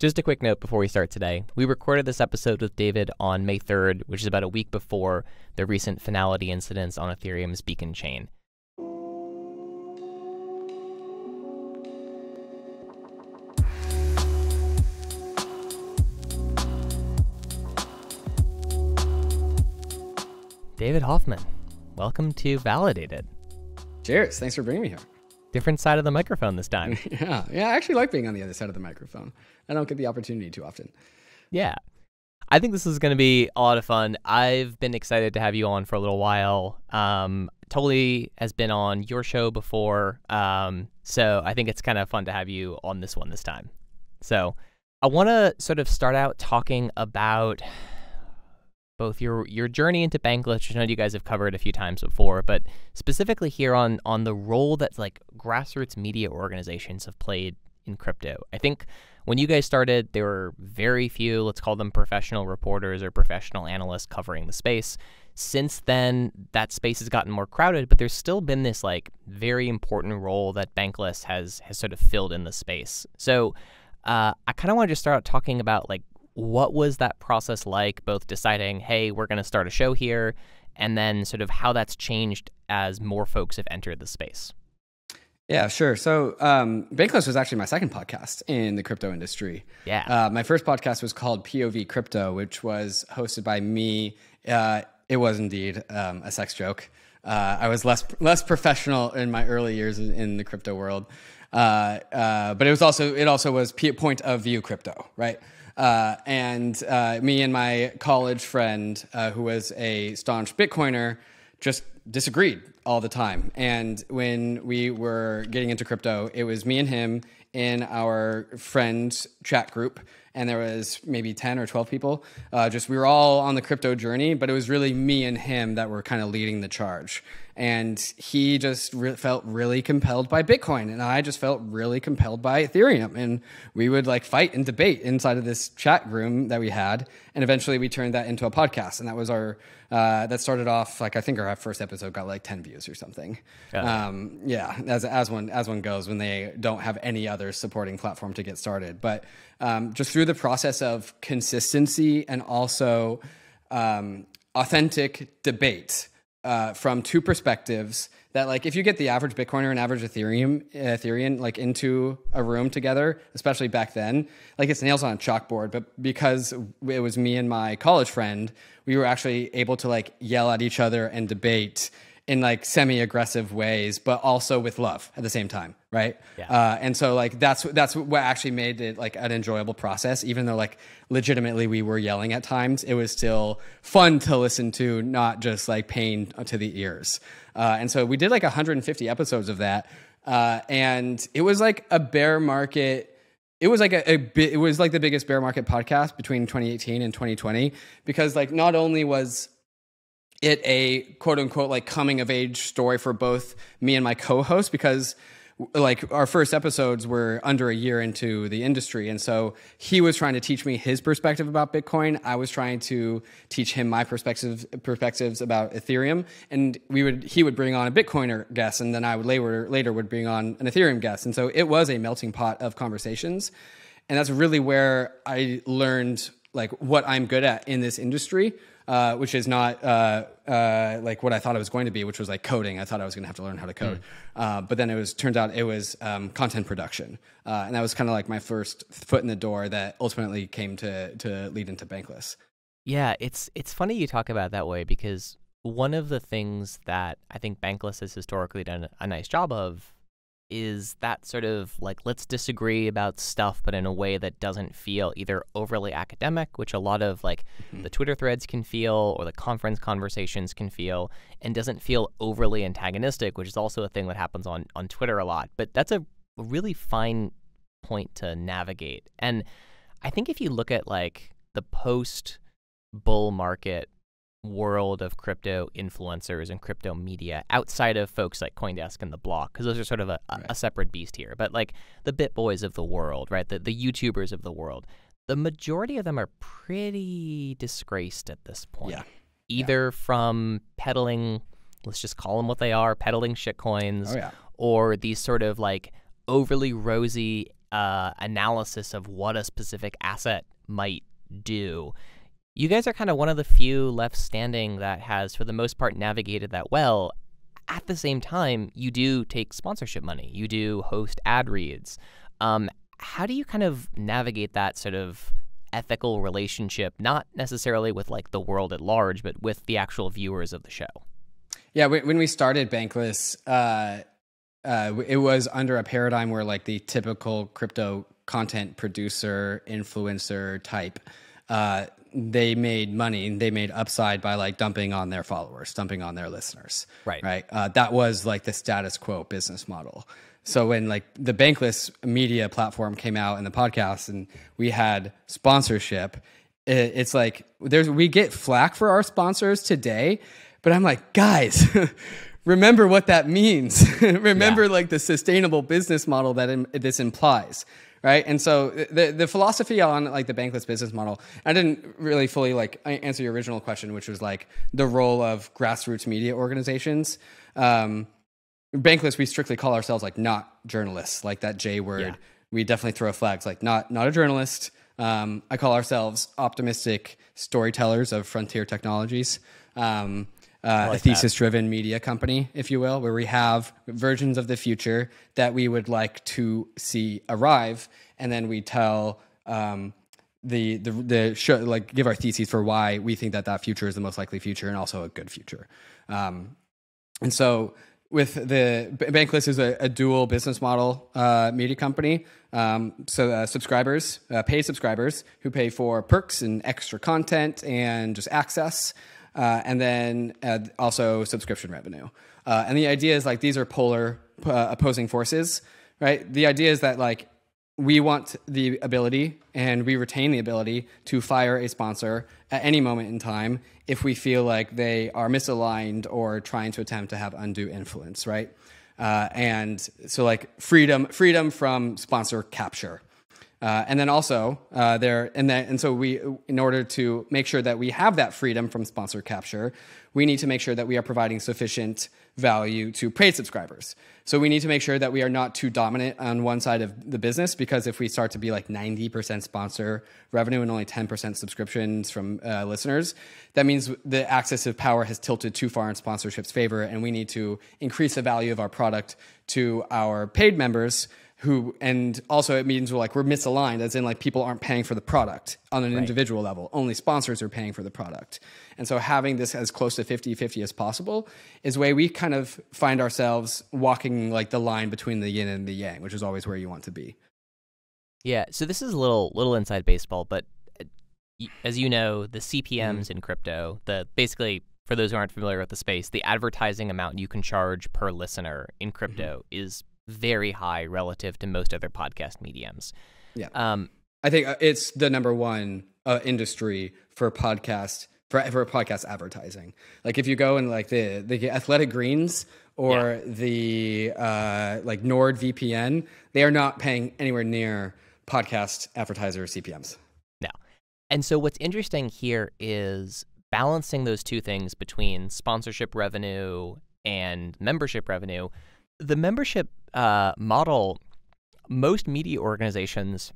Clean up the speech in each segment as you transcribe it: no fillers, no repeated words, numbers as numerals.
Just a quick note before we start today. We recorded this episode with David on May 3rd, which is about a week before the recent finality incidents on Ethereum's beacon chain. David Hoffman, welcome to Validated. Cheers. Thanks for bringing me here. Different side of the microphone this time. Yeah, I actually like being on the other side of the microphone. I don't get the opportunity too often. Yeah. I think this is going to be a lot of fun. I've been excited to have you on for a little while. Totally has been on your show before. So I think it's kind of fun to have you on this one this time. So I want to sort of start out talking about both your journey into Bankless, which I know you guys have covered a few times before, but specifically here on the role that like grassroots media organizations have played in crypto. I think when you guys started, there were very few, let's call them professional reporters or professional analysts covering the space. Since then, that space has gotten more crowded, but there's still been this like very important role that Bankless has sort of filled in the space. So I kind of want to just start out talking about like, what was that process like, both deciding, hey, we're going to start a show here, and then sort of how that's changed as more folks have entered the space? Yeah, sure. So Bankless was actually my second podcast in the crypto industry. Yeah. My first podcast was called POV Crypto, which was hosted by me. It was indeed a sex joke. I was less professional in my early years in the crypto world. But it also was point of view crypto, right? And me and my college friend, who was a staunch Bitcoiner, just disagreed all the time. And when we were getting into crypto, it was me and him in our friends chat group. And there was maybe 10 or 12 people. We were all on the crypto journey, but it was really me and him that were kind of leading the charge. And he just felt really compelled by Bitcoin, and I just felt really compelled by Ethereum. And we would like fight and debate inside of this chat room that we had. And eventually we turned that into a podcast. And that was that started off like, I think our first episode got like 10 views or something. Yeah, as one goes when they don't have any other supporting platform to get started. But just through the process of consistency and also authentic debate from two perspectives, that like if you get the average Bitcoiner and average Ethereum like into a room together, especially back then, like it's nails on a chalkboard. But because it was me and my college friend, we were actually able to like yell at each other and debate in like semi-aggressive ways, but also with love at the same time, right? Yeah. And so like that's what actually made it like an enjoyable process. Even though like legitimately we were yelling at times, it was still fun to listen to, not just like pain to the ears. And so we did like 150 episodes of that, and it was like a bear market. It was like it was like the biggest bear market podcast between 2018 and 2020, because like not only was it a quote unquote like coming of age story for both me and my co-host, because like our first episodes were under a year into the industry. And so he was trying to teach me his perspective about Bitcoin. I was trying to teach him my perspectives about Ethereum. And he would bring on a Bitcoiner guest, and then I would later would bring on an Ethereum guest. And so it was a melting pot of conversations. And that's really where I learned like what I'm good at in this industry. Which is not like what I thought it was going to be, which was like coding. I thought I was going to have to learn how to code. But then turned out it was content production. And that was kind of like my first foot in the door that ultimately came to lead into Bankless. Yeah, it's funny you talk about it that way, because one of the things that I think Bankless has historically done a nice job of is that sort of like, let's disagree about stuff, but in a way that doesn't feel either overly academic, which a lot of like the Twitter threads can feel, or the conference conversations can feel, and doesn't feel overly antagonistic, which is also a thing that happens on Twitter a lot. But that's a really fine point to navigate. And I think if you look at like the post-bull market world of crypto influencers and crypto media, outside of folks like CoinDesk and The Block, because those are sort of a separate beast here, but like the BitBoys of the world, right? The YouTubers of the world, the majority of them are pretty disgraced at this point. Yeah. Either from peddling, let's just call them what they are, peddling shitcoins, or these sort of like overly rosy analysis of what a specific asset might do. You guys are kind of one of the few left standing that has, for the most part, navigated that well. At the same time, you do take sponsorship money. You do host ad reads. How do you kind of navigate that sort of ethical relationship, not necessarily with like the world at large, but with the actual viewers of the show? Yeah, when we started Bankless, it was under a paradigm where like the typical crypto content producer, influencer type, they made money and they made upside by like dumping on their followers, dumping on their listeners. Right. That was like the status quo business model. So when like the Bankless media platform came out and the podcast and we had sponsorship, it's like we get flack for our sponsors today, but I'm like, guys, remember what that means. Remember like the sustainable business model that this implies. Right. And so the philosophy on like the Bankless business model, I didn't really fully like answer your original question, which was like the role of grassroots media organizations. Bankless, we strictly call ourselves like not journalists, like that J word. Yeah. We definitely throw flags like not a journalist. I call ourselves optimistic storytellers of frontier technologies. A thesis-driven media company, if you will, where we have versions of the future that we would like to see arrive, and then we tell the show, like give our theses for why we think that future is the most likely future and also a good future. And so with the Bankless is a dual business model media company. Subscribers, paid subscribers who pay for perks and extra content and just access. And then also subscription revenue. And the idea is like these are polar opposing forces, right? The idea is that like we want the ability and we retain the ability to fire a sponsor at any moment in time if we feel like they are misaligned or trying to attempt to have undue influence, right? And so like freedom from sponsor capture. And then also so we, in order to make sure that we have that freedom from sponsor capture, we need to make sure that we are providing sufficient value to paid subscribers. So we need to make sure that we are not too dominant on one side of the business, because if we start to be like 90% sponsor revenue and only 10% subscriptions from listeners, that means the axis of power has tilted too far in sponsorship's favor, and we need to increase the value of our product to our paid members and also it means we're misaligned, as in like people aren't paying for the product on an individual level. Only sponsors are paying for the product. And so having this as close to 50-50 as possible is the way we kind of find ourselves walking like the line between the yin and the yang, which is always where you want to be. Yeah. So this is a little inside baseball, but as you know, the CPMs in crypto, basically for those who aren't familiar with the space, the advertising amount you can charge per listener in crypto is very high relative to most other podcast mediums. Yeah. I think it's the number one industry for podcast advertising. Like if you go in like the Athletic Greens or the like NordVPN, they are not paying anywhere near podcast advertiser CPMs. No. And so what's interesting here is balancing those two things between sponsorship revenue and membership revenue. The membership model, most media organizations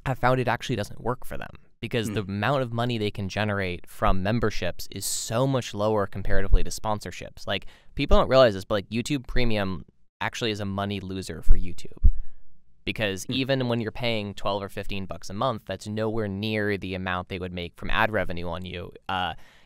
have found it actually doesn't work for them, because the amount of money they can generate from memberships is so much lower comparatively to sponsorships. Like, people don't realize this, but like YouTube Premium actually is a money loser for YouTube, because even when you're paying $12 or $15 a month, that's nowhere near the amount they would make from ad revenue on you.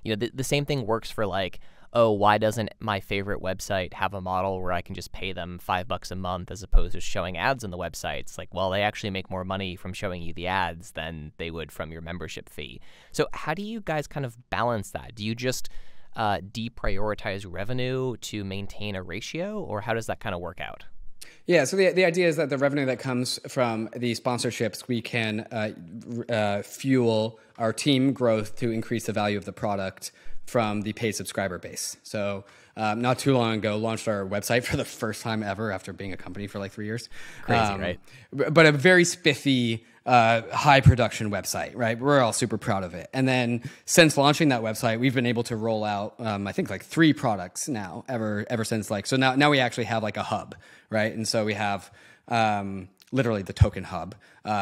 The same thing works for like, oh, why doesn't my favorite website have a model where I can just pay them $5 a month as opposed to showing ads on the website? It's like, well, they actually make more money from showing you the ads than they would from your membership fee. So how do you guys kind of balance that? Do you just deprioritize revenue to maintain a ratio, or how does that kind of work out? Yeah, so the idea is that the revenue that comes from the sponsorships, we can fuel our team growth to increase the value of the product from the paid subscriber base. So not too long ago, launched our website for the first time ever after being a company for like 3 years. Crazy, right? But a very spiffy, high production website, right? We're all super proud of it. And then since launching that website, we've been able to roll out, I think like 3 products now ever since. Like, so now we actually have like a hub, right? And so we have literally the token hub.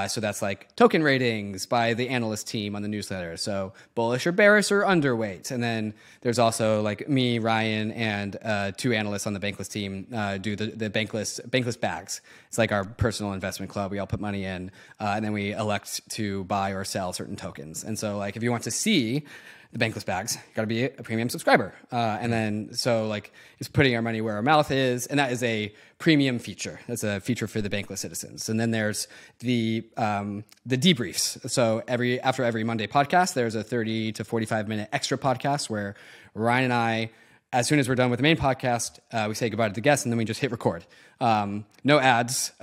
So that's like token ratings by the analyst team on the newsletter. So bullish or bearish or underweight. And then there's also like me, Ryan, and 2 analysts on the Bankless team do the Bankless bags. It's like our personal investment club. We all put money in, and then we elect to buy or sell certain tokens. And so like if you want to see the Bankless bags, you got to be a premium subscriber. And then, so like it's putting our money where our mouth is. And that is a premium feature. That's a feature for the Bankless citizens. And then there's the debriefs. So after every Monday podcast, there's a 30 to 45 minute extra podcast where Ryan and I, as soon as we're done with the main podcast, we say goodbye to the guests and then we just hit record. No ads,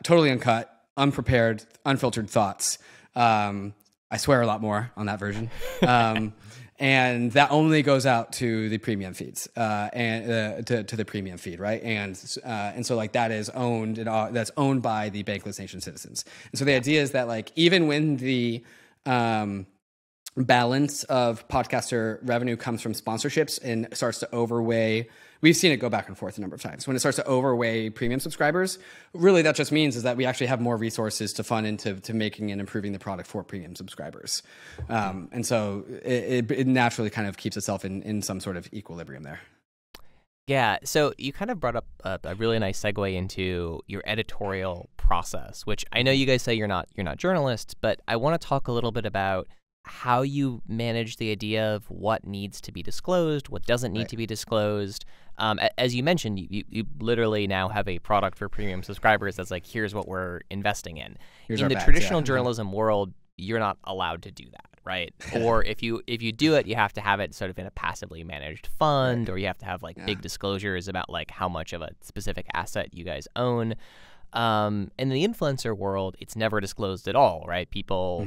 totally uncut, unprepared, unfiltered thoughts. I swear a lot more on that version. And that only goes out to the premium feeds, and to the premium feed, right? And so like that is owned, that's owned by the Bankless Nation citizens. And so the idea is that like even when the balance of podcaster revenue comes from sponsorships and starts to overweigh, we've seen it go back and forth a number of times. When it starts to overweigh premium subscribers, really that just means is that we actually have more resources to fund into making and improving the product for premium subscribers. And so it naturally kind of keeps itself in some sort of equilibrium there. Yeah, so you kind of brought up a really nice segue into your editorial process, which I know you guys say you're not journalists, but I want to talk a little bit about how you manage the idea of what needs to be disclosed, what doesn't need to be disclosed. As you mentioned, you literally now have a product for premium subscribers that's like, here's what we're investing in. In the traditional journalism world, you're not allowed to do that, right? Or if you do it, you have to have it sort of in a passively managed fund, or you have to have like big disclosures about like how much of a specific asset you guys own. In the influencer world, it's never disclosed at all, right? People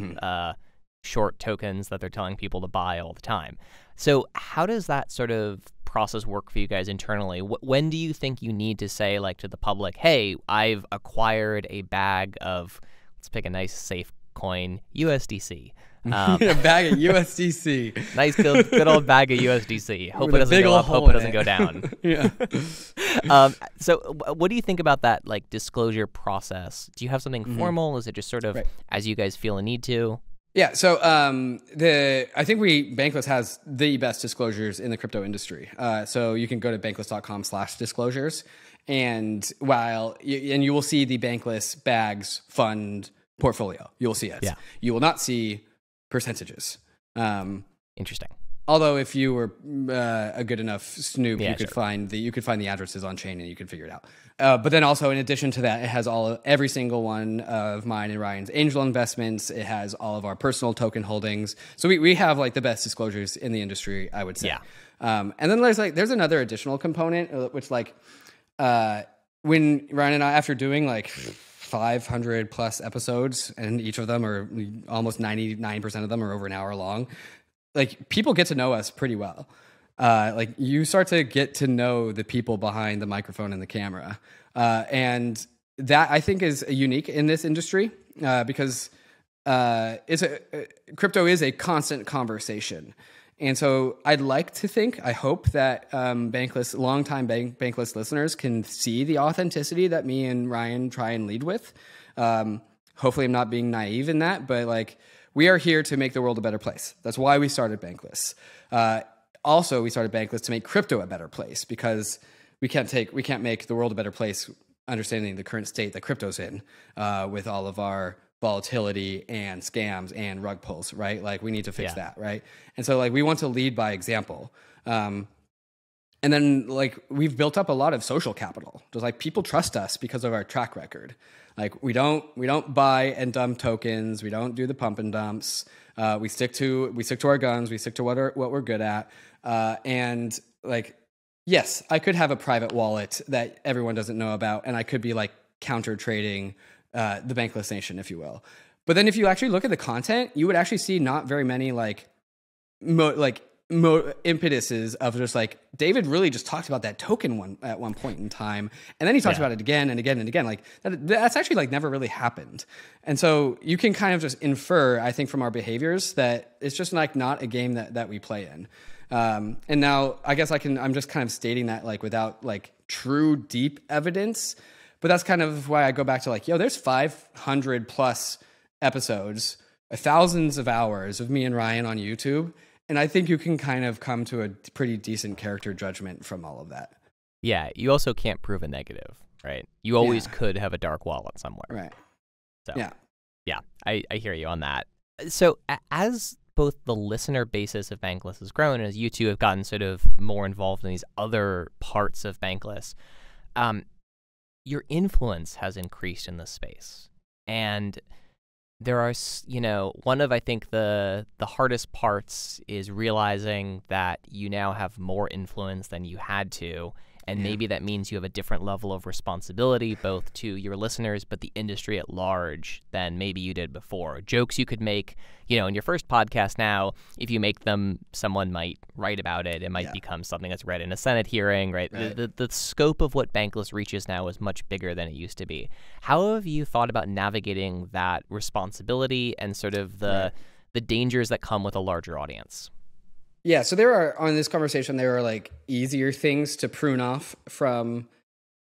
short tokens that they're telling people to buy all the time. So how does that sort of process work for you guys internally? When do you think you need to say like to the public, hey, I've acquired a bag of, let's pick a nice safe coin, USDC. A bag of USDC. Nice good old bag of USDC. Hope it doesn't go up, hope it doesn't go down. So what do you think about that like disclosure process? Do you have something formal? Is it just sort of as you guys feel a need to? Yeah, so I think Bankless has the best disclosures in the crypto industry. So you can go to bankless.com/disclosures, and you will see the Bankless bags fund portfolio. You'll see it. Yeah. You will not see percentages. Interesting. Although if you were a good enough snoop, Yeah, you could find the addresses on chain and you could figure it out. But then also in addition to that, it has every single one of mine and Ryan's angel investments. It has all of our personal token holdings. So we have like the best disclosures in the industry, I would say. Yeah. And then there's another additional component, which like when Ryan and I, after doing like 500 plus episodes, and each of them are almost 99% of them are over an hour long, like people get to know us pretty well. Like you start to get to know the people behind the microphone and the camera. And that I think is unique in this industry because crypto is a constant conversation. And so I'd like to think, I hope that longtime Bankless listeners can see the authenticity that me and Ryan try and lead with. Hopefully I'm not being naive in that, but like we are here to make the world a better place. That's why we started Bankless. Also, we started Bankless to make crypto a better place because we can't make the world a better place understanding the current state that crypto's in with all of our volatility and scams and rug pulls, right? Like we need to fix that, right? And so like we want to lead by example. And then like we've built up a lot of social capital. Just like people trust us because of our track record. Like we don't buy and dump tokens. We don't do the pump and dumps. We stick to our guns. We stick to what we're good at. And like, yes, I could have a private wallet that everyone doesn't know about, and I could be like counter trading the Bankless Nation, if you will. But then if you actually look at the content, you would actually see not very many impetuses of just like David really just talked about that token at one point in time, and then he talks about it again and again and again. Like that's actually like never really happened. And so you can kind of just infer, I think, from our behaviors that it's just like not a game that we play in. And now I guess I'm just kind of stating that like without like true deep evidence. But But that's kind of why I go back to like, yo, there's 500 plus episodes, thousands of hours of me and Ryan on YouTube. And I think you can kind of come to a pretty decent character judgment from all of that. Yeah, you also can't prove a negative, right? You always could have a dark wallet somewhere. Right. So, yeah, I hear you on that. So as both the listener basis of Bankless has grown, and as you two have gotten sort of more involved in these other parts of Bankless, your influence has increased in this space. And there are, one of, I think, the hardest parts is realizing that you now have more influence than you had to. And maybe that means you have a different level of responsibility, both to your listeners, but the industry at large than maybe you did before. Jokes you could make, in your first podcast now, if you make them, someone might write about it. It might become something that's read in a Senate hearing, right? The scope of what Bankless reaches now is much bigger than it used to be. How have you thought about navigating that responsibility and sort of the dangers that come with a larger audience? Yeah, so on this conversation, there are like easier things to prune off from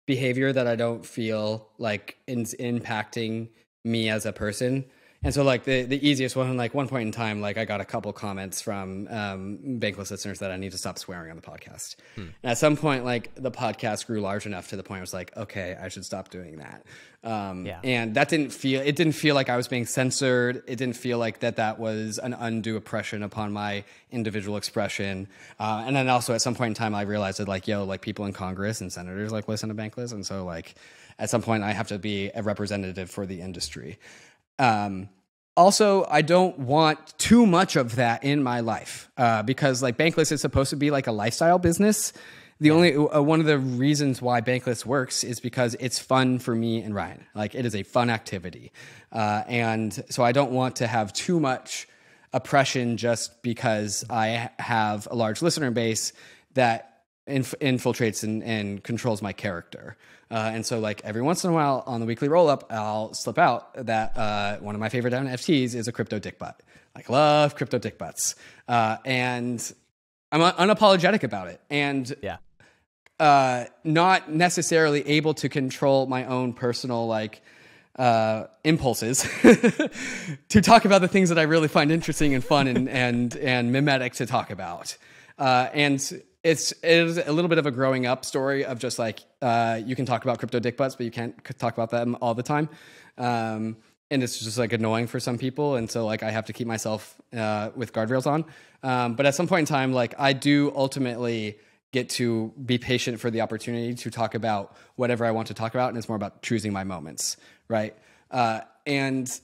behavior that I don't feel like is impacting me as a person. And so like the easiest one, like one point in time, like I got a couple comments from Bankless listeners that I need to stop swearing on the podcast. And at some point, like the podcast grew large enough to the point I was like, okay, I should stop doing that. And that didn't feel like I was being censored. It didn't feel like that was an undue oppression upon my individual expression. And then also at some point in time, I realized that like, like people in Congress and senators like listen to Bankless. And so like at some point I have to be a representative for the industry. Also, I don't want too much of that in my life because like Bankless is supposed to be like a lifestyle business. The only one of the reasons why Bankless works is because it's fun for me and Ryan. Like it is a fun activity. And so I don't want to have too much oppression just because I have a large listener base that infiltrates and controls my character. And so like every once in a while on the weekly roll-up, I'll slip out that one of my favorite NFTs is a crypto dick butt. Like love crypto dick butts. And I'm unapologetic about it. And not necessarily able to control my own personal like impulses to talk about the things that I really find interesting and fun and mimetic to talk about. And it is a little bit of a growing up story of just like you can talk about crypto dick butts, but you can't talk about them all the time. And it's just like annoying for some people. And so like I have to keep myself with guardrails on. But at some point in time, like I do ultimately get to be patient for the opportunity to talk about whatever I want to talk about. And it's more about choosing my moments. Right. And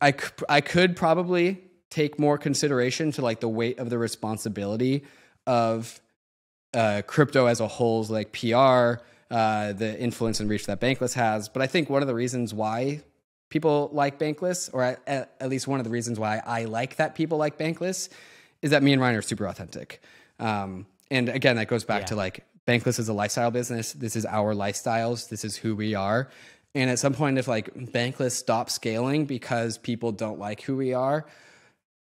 I could probably take more consideration to like the weight of the responsibility of crypto as a whole's like PR, the influence and reach that Bankless has. But I think one of the reasons why people like Bankless, or at least one of the reasons why I like that people like Bankless, is that me and Ryan are super authentic. And again, that goes back to like Bankless is a lifestyle business. This is our lifestyles. This is who we are. And at some point, if like Bankless stops scaling because people don't like who we are,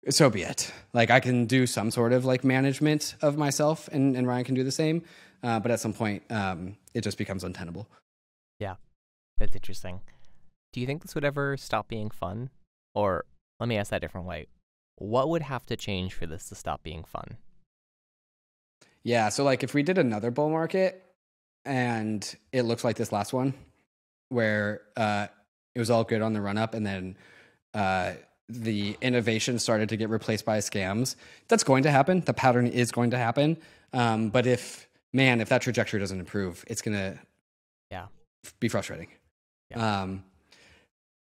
so be it. Like I can do some sort of like management of myself and Ryan can do the same. But at some point, it just becomes untenable. Yeah, that's interesting. Do you think this would ever stop being fun? Or let me ask that a different way. What would have to change for this to stop being fun? Yeah. So like if we did another bull market and it looks like this last one where it was all good on the run up and then the innovation started to get replaced by scams, that's going to happen. The pattern is going to happen. But if that trajectory doesn't improve, it's going to be frustrating. Yeah.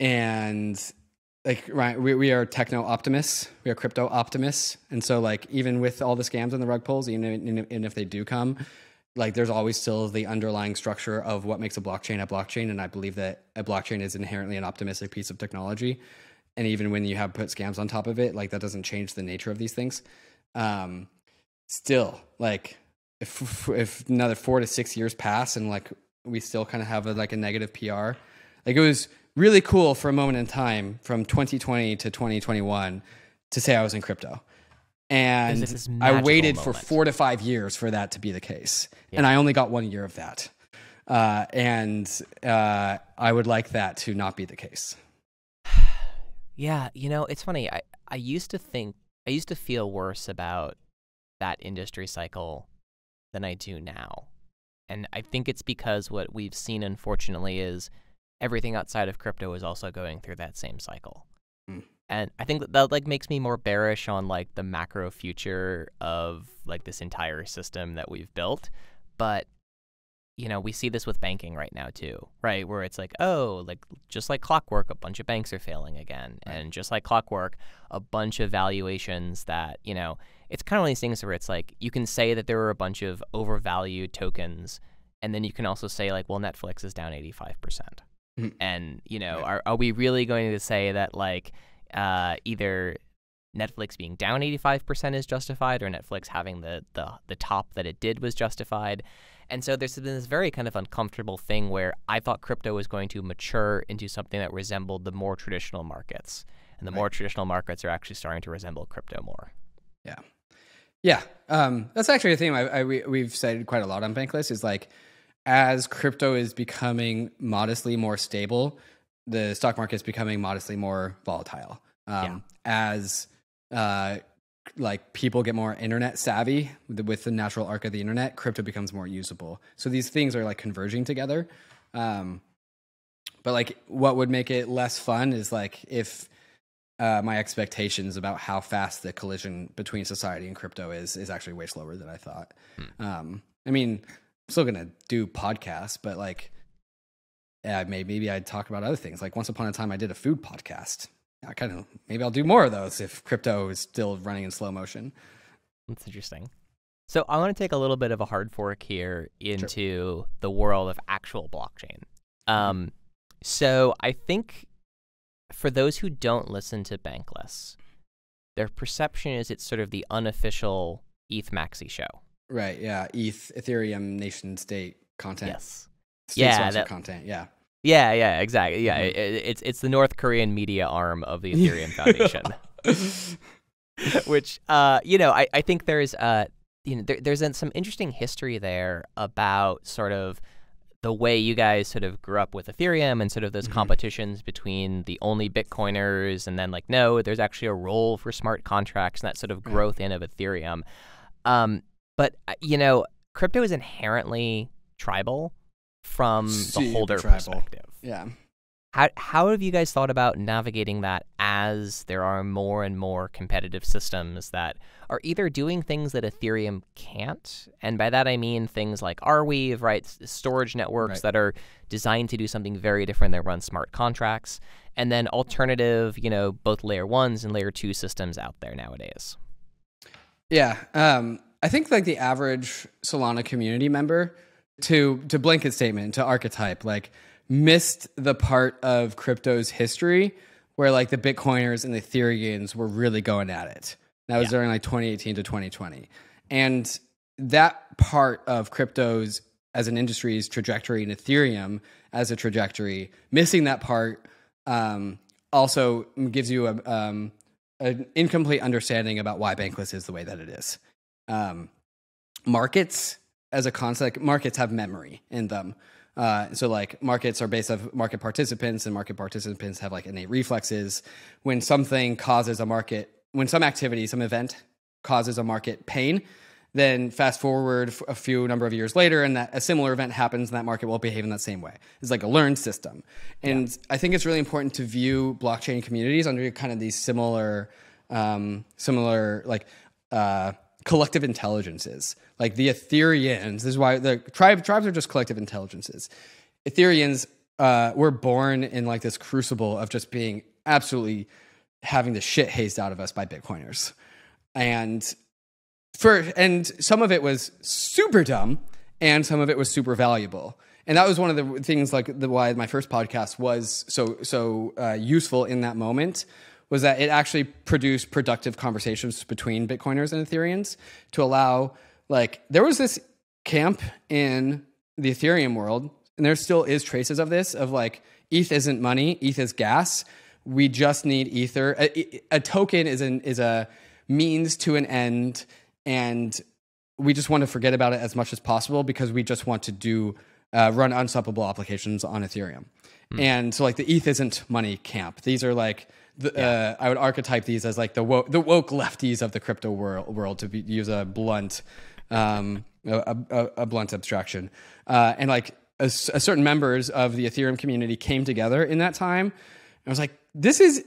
And like, right, we are techno optimists. We are crypto optimists. And so like, even with all the scams and the rug pulls, even if they do come, like there's always still the underlying structure of what makes a blockchain. And I believe that a blockchain is inherently an optimistic piece of technology. And even when you have put scams on top of it, like that doesn't change the nature of these things. Still, like if another 4 to 6 years pass and like we still kind of have a negative PR, like it was really cool for a moment in time from 2020 to 2021 to say I was in crypto. And I waited for 4 to 5 years for that to be the case. Yeah. And I only got 1 year of that. and I would like that to not be the case. Yeah, it's funny. I used to feel worse about that industry cycle than I do now. And I think it's because what we've seen, unfortunately, is everything outside of crypto is also going through that same cycle. And I think that like makes me more bearish on like the macro future of like this entire system that we've built. But we see this with banking right now too, right? Where it's like, oh, like just like clockwork, a bunch of banks are failing again. Right. And just like clockwork, a bunch of valuations that, it's kind of one of these things where it's like you can say that there were a bunch of overvalued tokens, and then you can also say like, well, Netflix is down 85%. Mm-hmm. And, right. are we really going to say that like either Netflix being down 85% is justified, or Netflix having the top that it did was justified? And so there's been this very kind of uncomfortable thing where I thought crypto was going to mature into something that resembled the more traditional markets. And the more traditional markets are actually starting to resemble crypto more. Yeah. Yeah. That's actually a theme we've said quite a lot on Bankless is like, as crypto is becoming modestly more stable, the stock market is becoming modestly more volatile. As like people get more internet savvy with the natural arc of the internet, crypto becomes more usable. So these things are like converging together. But like what would make it less fun is like if my expectations about how fast the collision between society and crypto is actually way slower than I thought. I mean, I'm still gonna do podcasts, but like maybe I'd talk about other things. Like once upon a time I did a food podcast. Maybe I'll do more of those if crypto is still running in slow motion. That's interesting. So I want to take a little bit of a hard fork here into the world of actual blockchain. So I think for those who don't listen to Bankless, their perception is it's sort of the unofficial ETH maxi show. Right, yeah. ETH, Ethereum, nation state content. Yes. State-sponsored content, yeah. Yeah, exactly. Yeah, it's the North Korean media arm of the Ethereum Foundation, which I think there's there's some interesting history there about sort of the way you guys sort of grew up with Ethereum and sort of those competitions between the only Bitcoiners and then like no, there's actually a role for smart contracts and that sort of growth in of Ethereum. But crypto is inherently tribal. From the holder perspective. Yeah. How have you guys thought about navigating that as there are more and more competitive systems that are either doing things that Ethereum can't, and by that I mean things like Arweave, right, storage networks that are designed to do something very different that run smart contracts, and then alternative, both layer 1s and layer 2 systems out there nowadays? Yeah. I think like the average Solana community member, to blanket statement, to archetype, like missed the part of crypto's history where like the Bitcoiners and the Ethereans were really going at it. That was during like 2018 to 2020. And that part of crypto's as an industry's trajectory and Ethereum as a trajectory, missing that part also gives you an incomplete understanding about why Bankless is the way that it is. Markets as a concept, markets have memory in them. So like markets are based on market participants, and market participants have like innate reflexes. When something causes a market, when some activity, some event causes a market pain, then fast forward a few number of years later and that a similar event happens and that market will behave in that same way. It's like a learned system. And I think it's really important to view blockchain communities under kind of these similar like collective intelligences. Like the Ethereans, this is why the tribes are just collective intelligences. Ethereans were born in like this crucible of just being absolutely having the shit hazed out of us by Bitcoiners. And some of it was super dumb and some of it was super valuable. And that was one of the things like why my first podcast was so useful in that moment, was that it actually produced productive conversations between Bitcoiners and Ethereans to allow, like, there was this camp in the Ethereum world, and there still is traces of this, of like, ETH isn't money, ETH is gas. We just need Ether. A token is a means to an end, and we just want to forget about it as much as possible because we just want to do run unstoppable applications on Ethereum. And so like the ETH isn't money camp. These are like, I would archetype these as like the woke lefties of the crypto world, to use a blunt abstraction. And like a certain members of the Ethereum community came together in that time. I was like, this is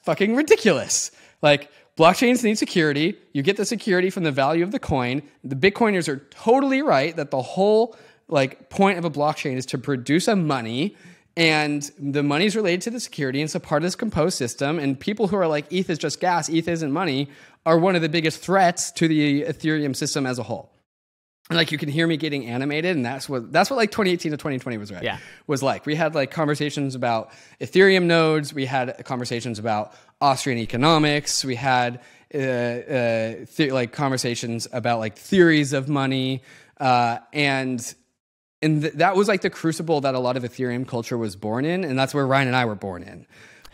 fucking ridiculous. Like, blockchains need security. You get the security from the value of the coin. The Bitcoiners are totally right that the whole like point of a blockchain is to produce a money, and the money is related to the security, and it's a part of this composed system. And people who are like, ETH is just gas, ETH isn't money, are one of the biggest threats to the Ethereum system as a whole. And like, you can hear me getting animated, and that's what like 2018 to 2020 was was like. We had like conversations about Ethereum nodes. We had conversations about Austrian economics. We had like conversations about like theories of money, and that was like the crucible that a lot of Ethereum culture was born in, and that's where Ryan and I were born in.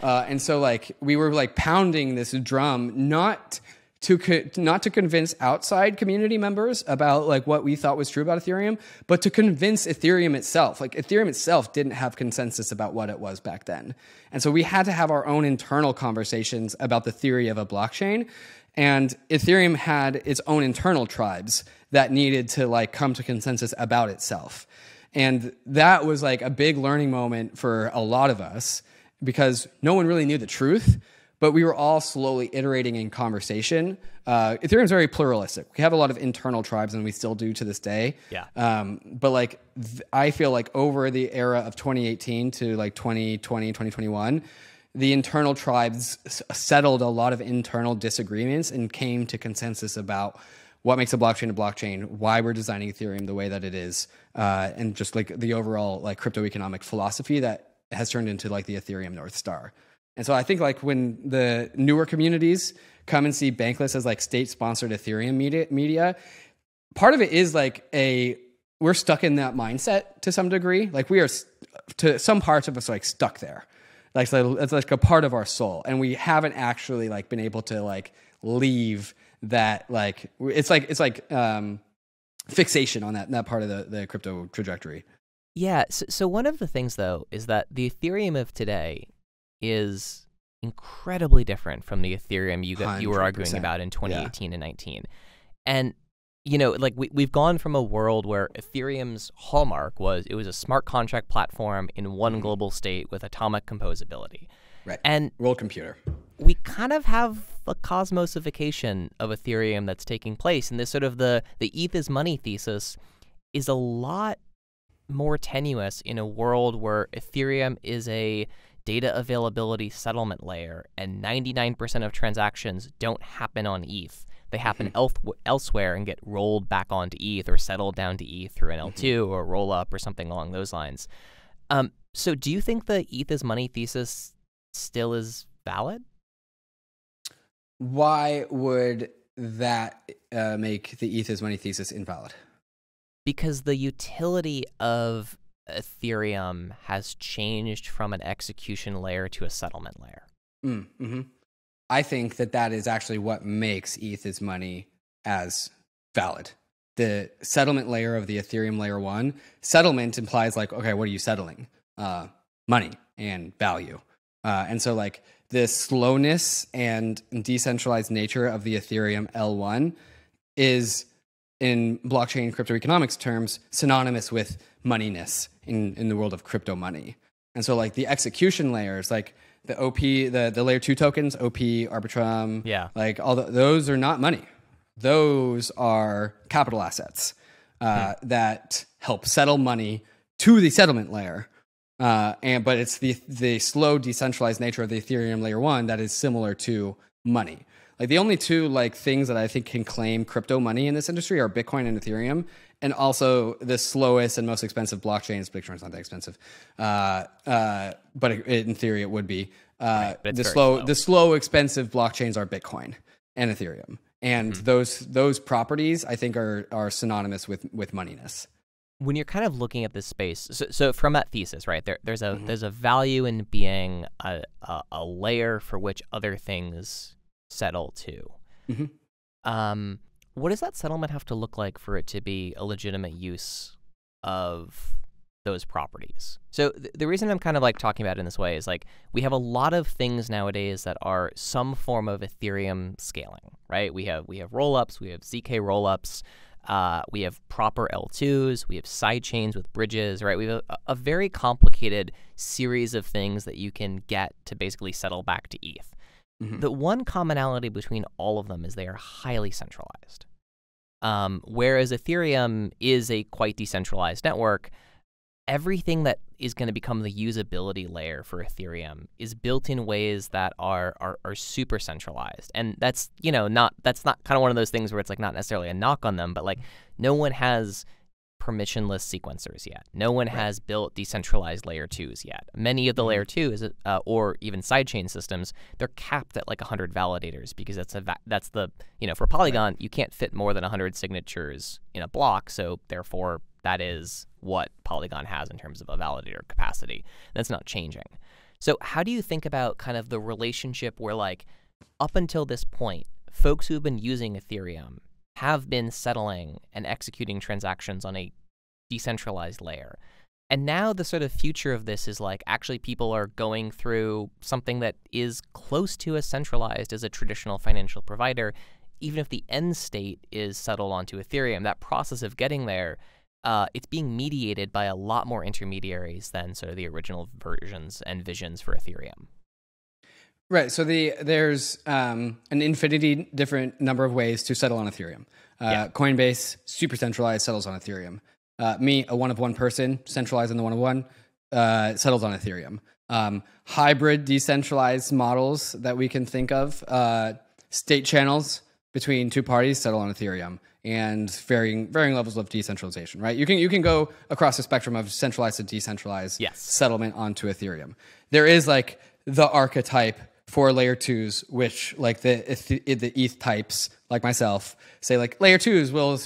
And so like we were like pounding this drum, not to convince outside community members about like what we thought was true about Ethereum, but to convince Ethereum itself. Like, Ethereum itself didn't have consensus about what it was back then. And so we had to have our own internal conversations about the theory of a blockchain. And Ethereum had its own internal tribes that needed to like come to consensus about itself. And that was like a big learning moment for a lot of us, because no one really knew the truth. But we were all slowly iterating in conversation. Ethereum is very pluralistic. We have a lot of internal tribes, and we still do to this day. Yeah. But like, I feel like over the era of 2018 to like 2020, 2021, the internal tribes settled a lot of internal disagreements and came to consensus about what makes a blockchain, why we're designing Ethereum the way that it is, and just like the overall like crypto economic philosophy that has turned into like the Ethereum North Star. And so I think like when the newer communities come and see Bankless as like state-sponsored Ethereum media, part of it is like we're stuck in that mindset to some degree. Like, we are, to some parts of us, like stuck there. Like, so it's like a part of our soul, and we haven't actually like been able to like leave that. Like, it's like fixation on that part of the crypto trajectory. Yeah. So one of the things though is that the Ethereum of today is incredibly different from the Ethereum you were arguing about in 2018 and 19. And, you know, like we've gone from a world where Ethereum's hallmark was it was a smart contract platform in one global state with atomic composability. Right. And world computer. We kind of have a cosmosification of Ethereum that's taking place. And this sort of the ETH is money thesis is a lot more tenuous in a world where Ethereum is a data availability settlement layer, and 99% of transactions don't happen on ETH. They happen elsewhere and get rolled back onto ETH or settled down to ETH through an L2 or roll up or something along those lines. So do you think the ETH is money thesis still is valid? Why would that make the ETH is money thesis invalid? Because the utility of Ethereum has changed from an execution layer to a settlement layer. Mm-hmm. I think that is actually what makes ETH is money as valid. The settlement layer of the Ethereum layer 1, settlement implies like, okay, what are you settling? Money and value. And so like the slowness and decentralized nature of the Ethereum L1 is, in blockchain crypto economics terms, synonymous with moneyness in the world of crypto money. And so like the execution layers, like the OP, the layer 2 tokens, OP, Arbitrum, like all those are not money. Those are capital assets that help settle money to the settlement layer. But it's the slow decentralized nature of the Ethereum layer 1 that is similar to money. Like the only two like things that I think can claim crypto money in this industry are Bitcoin and Ethereum, and also the slowest and most expensive blockchains. Bitcoin's not that expensive, but in theory it would be. The slow expensive blockchains are Bitcoin and Ethereum, and those properties I think are synonymous with moneyness. When you're kind of looking at this space, so from that thesis, right, there's a value in being a layer for which other things settle to. What does that settlement have to look like for it to be a legitimate use of those properties. So the reason I'm kind of like talking about it in this way is like we have a lot of things nowadays that are some form of Ethereum scaling, right? We have rollups, we have ZK rollups, we have proper L2s, we have side chains with bridges, right? We have a very complicated series of things that you can get to basically settle back to ETH. Mm-hmm. The one commonality between all of them is they are highly centralized. Whereas Ethereum is a quite decentralized network, everything that is going to become the usability layer for Ethereum is built in ways that are super centralized. And that's, that's not kind of one of those things where it's like not necessarily a knock on them, but like no one has permissionless sequencers yet. No one has built decentralized layer 2s yet. Many of the layer 2s or even sidechain systems, they're capped at like 100 validators because that's the, for Polygon, you can't fit more than 100 signatures in a block. So therefore, that is what Polygon has in terms of a validator capacity. That's not changing. So how do you think about kind of the relationship where like up until this point, folks who've been using Ethereum have been settling and executing transactions on a decentralized layer. And now the sort of future of this is like actually people are going through something that is close to as centralized as a traditional financial provider, even if the end state is settled onto Ethereum. That process of getting there, it's being mediated by a lot more intermediaries than sort of the original versions and visions for Ethereum. Right. So there's an infinity different number of ways to settle on Ethereum. Coinbase, super centralized, settles on Ethereum. Me, a one of one person, centralized in the one of one, settles on Ethereum. Hybrid decentralized models that we can think of, state channels between two parties settle on Ethereum, and varying levels of decentralization. Right. You can go across the spectrum of centralized to decentralized settlement onto Ethereum. There is like the archetype for layer 2s, which like the ETH types like myself say like layer 2s will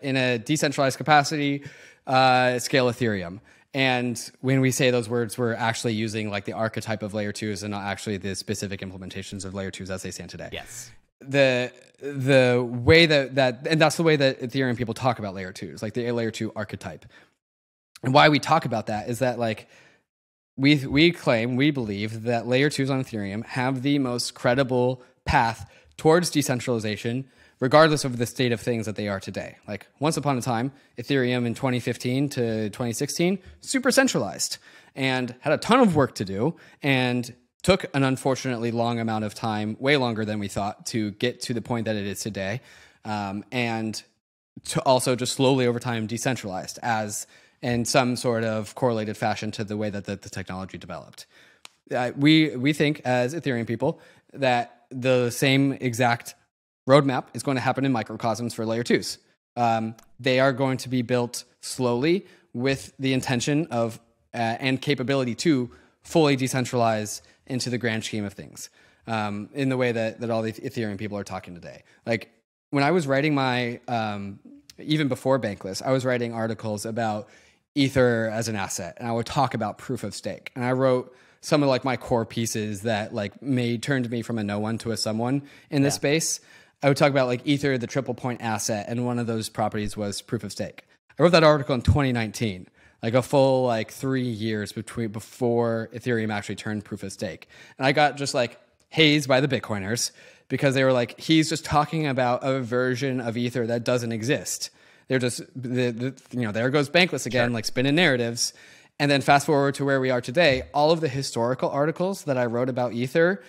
in a decentralized capacity scale Ethereum. And when we say those words, we're actually using like the archetype of layer 2s and not actually the specific implementations of layer 2s as they stand today. Yes. The way that and that's the way that Ethereum people talk about layer 2s, like the layer 2 archetype. And why we talk about that is that like we believe that layer 2s on Ethereum have the most credible path towards decentralization, regardless of the state of things that they are today. Like once upon a time, Ethereum in 2015 to 2016, super centralized and had a ton of work to do and took an unfortunately long amount of time, way longer than we thought, to get to the point that it is today. And to also just slowly over time decentralized as in some sort of correlated fashion to the way that the technology developed. We think as Ethereum people that the same exact roadmap is going to happen in microcosms for layer 2s. They are going to be built slowly with the intention of and capability to fully decentralize into the grand scheme of things in the way that all the Ethereum people are talking today. Like when I was writing my, even before Bankless, I was writing articles about Ether as an asset, and I would talk about proof of stake. And I wrote some of like my core pieces that like turned me from a no one to a someone in this space. I would talk about like Ether, the triple point asset, and one of those properties was proof of stake. I wrote that article in 2019, like a full like 3 years before Ethereum actually turned proof of stake. And I got just like hazed by the Bitcoiners because they were like, he's just talking about a version of Ether that doesn't exist. They're just, there goes Bankless again, like spinning narratives. And then fast forward to where we are today, all of the historical articles that I wrote about Ether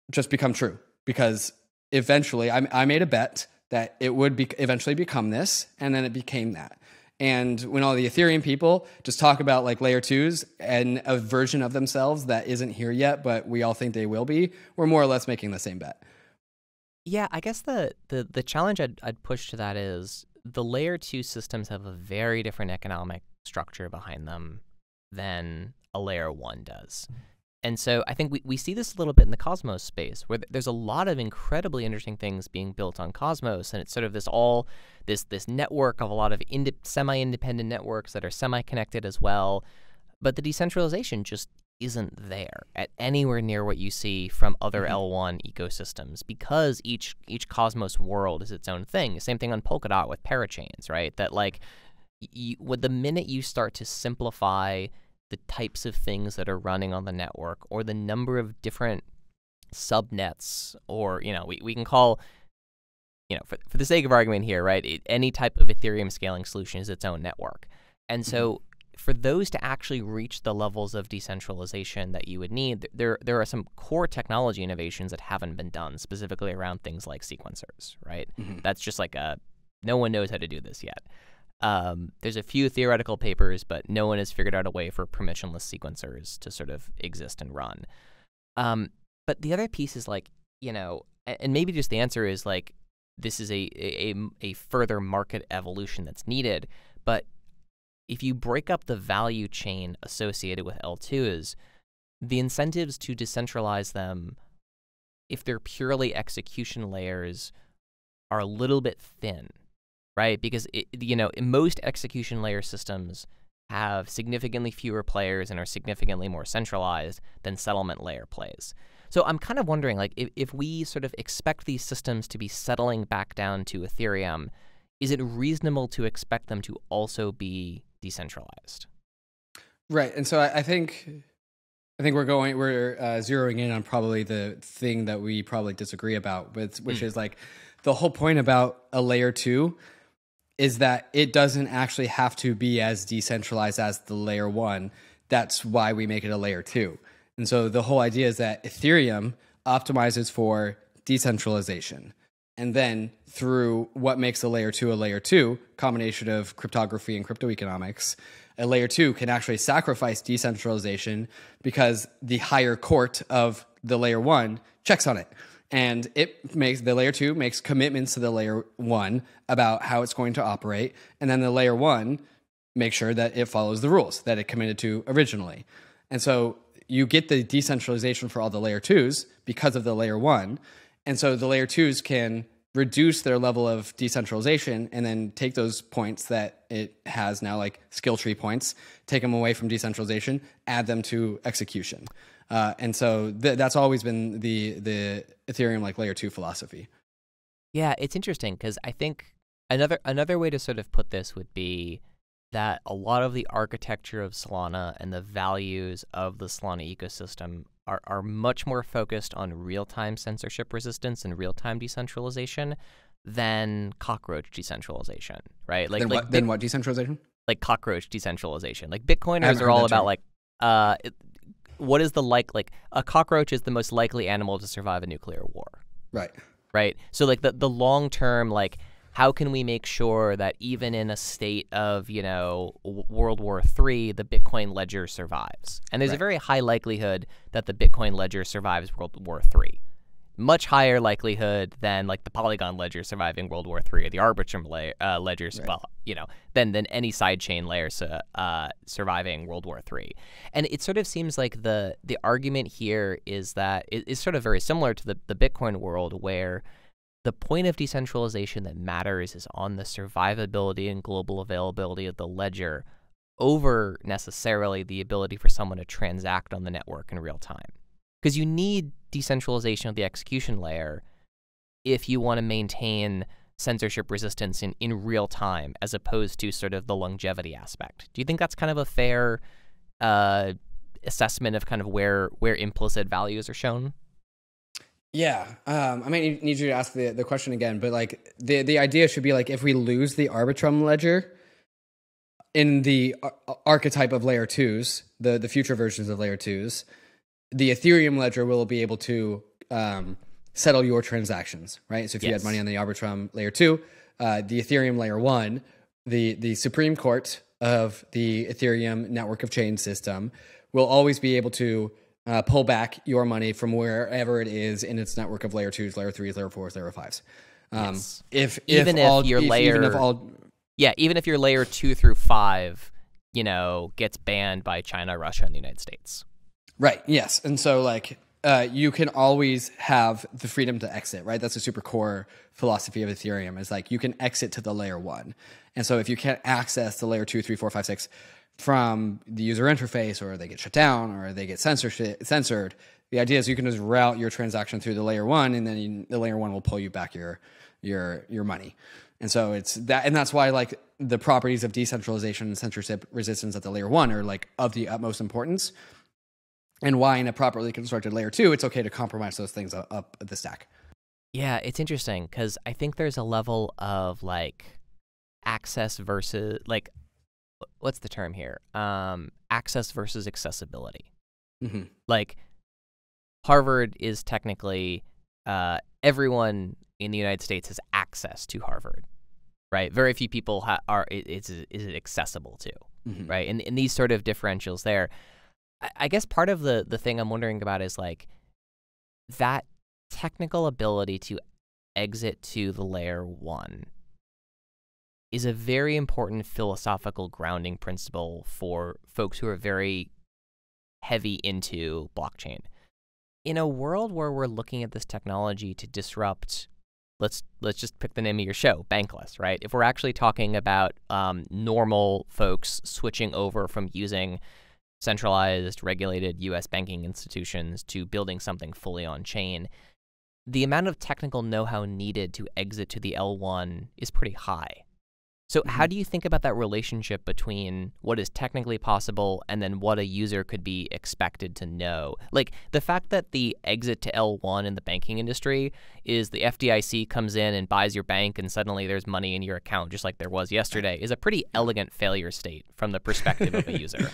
just become true because eventually I made a bet that it would eventually become this, and then it became that. And when all the Ethereum people just talk about like layer 2s and a version of themselves that isn't here yet, but we all think they will be, we're more or less making the same bet. Yeah, I guess the challenge I'd push to that is the layer 2 systems have a very different economic structure behind them than a layer 1 does. And so I think we see this a little bit in the Cosmos space, where there's a lot of incredibly interesting things being built on Cosmos, and it's sort of this network of a lot of semi-independent networks that are semi-connected as well. But the decentralization just isn't there at anywhere near what you see from other L1 ecosystems, because each Cosmos world is its own thing. Same thing on Polkadot with parachains, right? That like with the minute you start to simplify the types of things that are running on the network, or the number of different subnets, or we can call, for the sake of argument here, right, any type of Ethereum scaling solution is its own network. And so for those to actually reach the levels of decentralization that you would need, there are some core technology innovations that haven't been done, specifically around things like sequencers, right? That's just like no one knows how to do this yet. There's a few theoretical papers, but no one has figured out a way for permissionless sequencers to sort of exist and run. But the other piece is like, and maybe just the answer is like, this is a further market evolution that's needed. But if you break up the value chain associated with L2s, the incentives to decentralize them, if they're purely execution layers, are a little bit thin, right? Because most execution layer systems have significantly fewer players and are significantly more centralized than settlement layer plays. So I'm kind of wondering, like, if we sort of expect these systems to be settling back down to Ethereum, is it reasonable to expect them to also be decentralized? Right. And so I think we're zeroing in on probably the thing that we probably disagree about, which is like the whole point about a layer 2 is that it doesn't actually have to be as decentralized as the layer 1. That's why we make it a layer 2. And so the whole idea is that Ethereum optimizes for decentralization. And then through what makes a layer 2, combination of cryptography and crypto economics, a layer 2 can actually sacrifice decentralization because the higher court of the layer 1 checks on it. And the layer 2 makes commitments to the layer 1 about how it's going to operate. And then the layer 1 makes sure that it follows the rules that it committed to originally. And so you get the decentralization for all the layer 2s because of the layer 1. And so the layer 2s can reduce their level of decentralization and then take those points that it has now, like skill tree points, take them away from decentralization, add them to execution. And so that's always been the Ethereum like layer 2 philosophy. Yeah, it's interesting because I think another way to sort of put this would be that a lot of the architecture of Solana and the values of the Solana ecosystem are much more focused on real-time censorship resistance and real-time decentralization than cockroach decentralization, right? Then what decentralization? Like cockroach decentralization. Like Bitcoiners are all about like what is a cockroach is the most likely animal to survive a nuclear war. Right. So like the long-term, like, how can we make sure that even in a state of, World War III, the Bitcoin ledger survives? And there's a very high likelihood that the Bitcoin ledger survives World War III. Much higher likelihood than like the Polygon ledger surviving World War III, or the Arbitrum ledgers, than any sidechain layer surviving World War III. And it sort of seems like the argument here is that it's sort of very similar to the Bitcoin world, where the point of decentralization that matters is on the survivability and global availability of the ledger over necessarily the ability for someone to transact on the network in real time. Because you need decentralization of the execution layer if you want to maintain censorship resistance in real time, as opposed to sort of the longevity aspect. Do you think that's kind of a fair assessment of kind of where implicit values are shown? Yeah. I might need you to ask the question again, but like the idea should be like, if we lose the Arbitrum ledger in the archetype of layer 2s, the future versions of layer 2s, the Ethereum ledger will be able to settle your transactions, right? So if you had money on the Arbitrum layer 2, the Ethereum layer 1, the Supreme Court of the Ethereum network of chain system will always be able to pull back your money from wherever it is in its network of layer 2s, layer 3s, layer 4s, layer 5s. Even if your layer 2 through 5, gets banned by China, Russia, and the United States. Right. Yes. And so like you can always have the freedom to exit, right? That's a super core philosophy of Ethereum, is like you can exit to the layer 1. And so if you can't access the layer 2, 3, 4, 5, 6 from the user interface, or they get shut down, or they get censored, The idea is you can just route your transaction through the layer one, and then the layer one will pull you back your money. And so it's that, and that's why like the properties of decentralization and censorship resistance at the layer one are like of the utmost importance, and why in a properly constructed layer two, it's okay to compromise those things up the stack. Yeah, it's interesting because I think there's a level of like access versus like, what's the term here? Access versus accessibility. Mm-hmm. Like Harvard is technically everyone in the United States has access to Harvard, right? Very few people is it accessible to, Mm-hmm. right? And these sort of differentials there. I guess part of the thing I'm wondering about is like that technical ability to exit to the layer one is a very important philosophical grounding principle for folks who are very heavy into blockchain. In a world where we're looking at this technology to disrupt, let's just pick the name of your show, Bankless, right? If we're actually talking about normal folks switching over from using centralized, regulated U.S. banking institutions to building something fully on-chain, the amount of technical know-how needed to exit to the L1 is pretty high. So how do you think about that relationship between what is technically possible and then what a user could be expected to know? Like the fact that the exit to L1 in the banking industry is the FDIC comes in and buys your bank and suddenly there's money in your account just like there was yesterday is a pretty elegant failure state from the perspective of a user.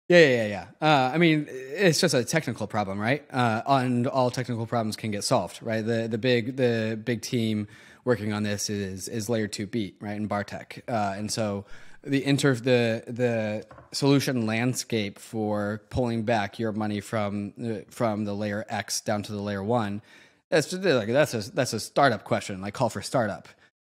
Yeah. I mean, it's just a technical problem, right? And all technical problems can get solved, right? The big team working on this is layer 2 beat, right, in Bartek. And so the solution landscape for pulling back your money from the layer X down to the layer 1, that's a startup question, like call for startup.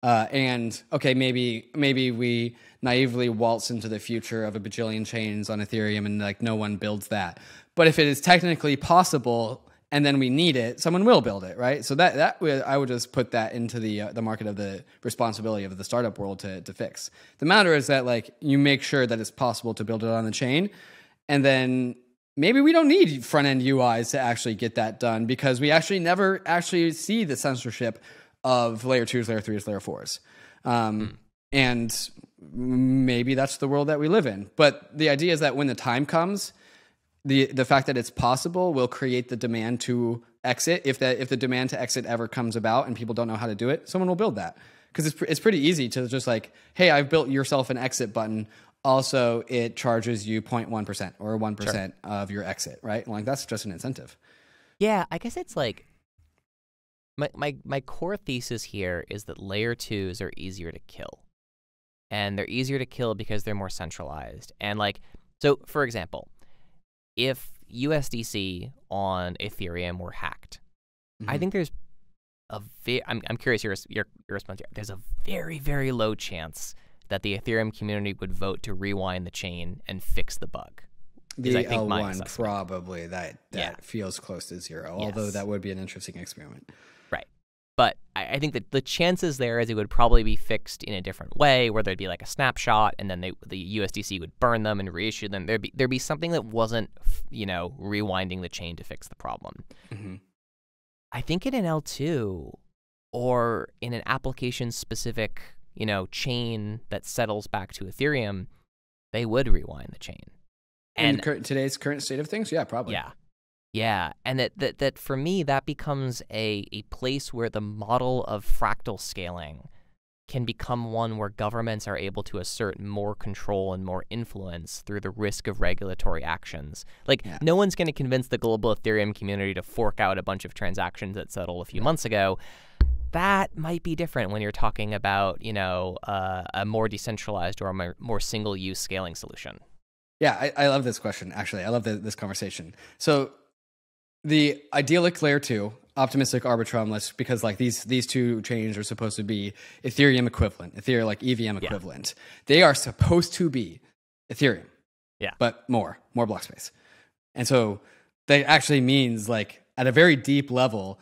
And okay, maybe we naively waltz into the future of a bajillion chains on Ethereum and like no one builds that. But if it is technically possible and then we need it, someone will build it, right? So that I would just put that into the market of the responsibility of the startup world to fix. The matter is that like you make sure that it's possible to build it on the chain, and then maybe we don't need front end UIs to actually get that done because we actually never actually see the censorship of layer 2s, layer 3s, layer 4s. And maybe that's the world that we live in. But the idea is that when the time comes, the fact that it's possible will create the demand to exit. If the demand to exit ever comes about and people don't know how to do it, someone will build that. Because it's pretty easy to just like, hey, I've built yourself an exit button. Also, it charges you 0.1% or 1% of your exit, right? Like that's just an incentive. Yeah, I guess it's like, my core thesis here is that layer 2s are easier to kill. And they're easier to kill because they're more centralized. And like, so for example, if USDC on Ethereum were hacked, I think there's I'm curious your response here. There's a very, very low chance that the Ethereum community would vote to rewind the chain and fix the bug. The L1 probably that feels close to zero, yes. Although that would be an interesting experiment. Right. But I think that the chances there is it would probably be fixed in a different way where there'd be like a snapshot and then the USDC would burn them and reissue them. There'd be something that wasn't, rewinding the chain to fix the problem. Mm-hmm. I think in an L2 or in an application specific, chain that settles back to Ethereum, they would rewind the chain. And today's current state of things? Yeah, probably. Yeah. And that for me, that becomes a place where the model of fractal scaling can become one where governments are able to assert more control and more influence through the risk of regulatory actions. No one's going to convince the global Ethereum community to fork out a bunch of transactions that settled a few months ago. That might be different when you're talking about, a more decentralized or a more single-use scaling solution. Yeah, I love this question, actually. I love this conversation. So the idyllic layer 2, optimistic Arbitrum, because like these two chains are supposed to be Ethereum equivalent, Ethereum like EVM equivalent. They are supposed to be Ethereum, but more block space. And so that actually means like at a very deep level,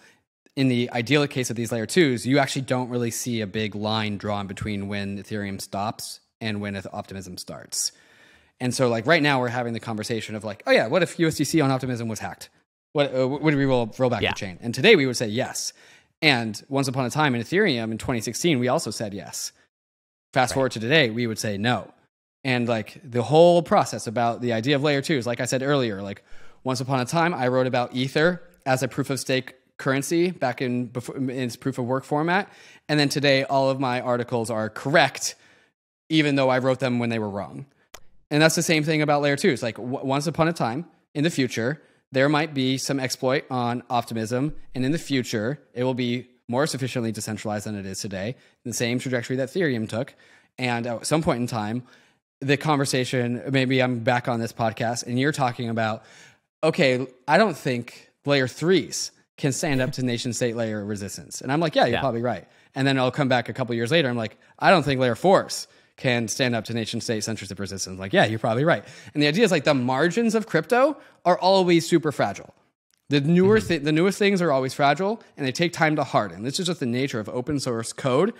in the idyllic case of these layer 2s, you actually don't really see a big line drawn between when Ethereum stops and when optimism starts. And so like right now we're having the conversation of like, oh yeah, what if USDC on Optimism was hacked? Would we roll back the chain? And today we would say yes. And once upon a time in Ethereum in 2016, we also said yes. Fast forward to today, we would say no. And like the whole process about the idea of layer 2s, like I said earlier, like once upon a time, I wrote about Ether as a proof of stake currency back in its proof of work format. And then today, all of my articles are correct, even though I wrote them when they were wrong. And that's the same thing about layer 2s. Like once upon a time in the future, there might be some exploit on optimism. And in the future, it will be more sufficiently decentralized than it is today, the same trajectory that Ethereum took. And at some point in time, the conversation, maybe I'm back on this podcast and you're talking about, okay, I don't think layer 3s can stand up to nation state layer resistance. And I'm like, yeah, you're probably right. And then I'll come back a couple years later. I'm like, I don't think layer 4s can stand up to nation state censorship resistance. Like, yeah, you're probably right. And the idea is like the margins of crypto are always super fragile. The newer the newest things are always fragile and they take time to harden. This is just the nature of open source code.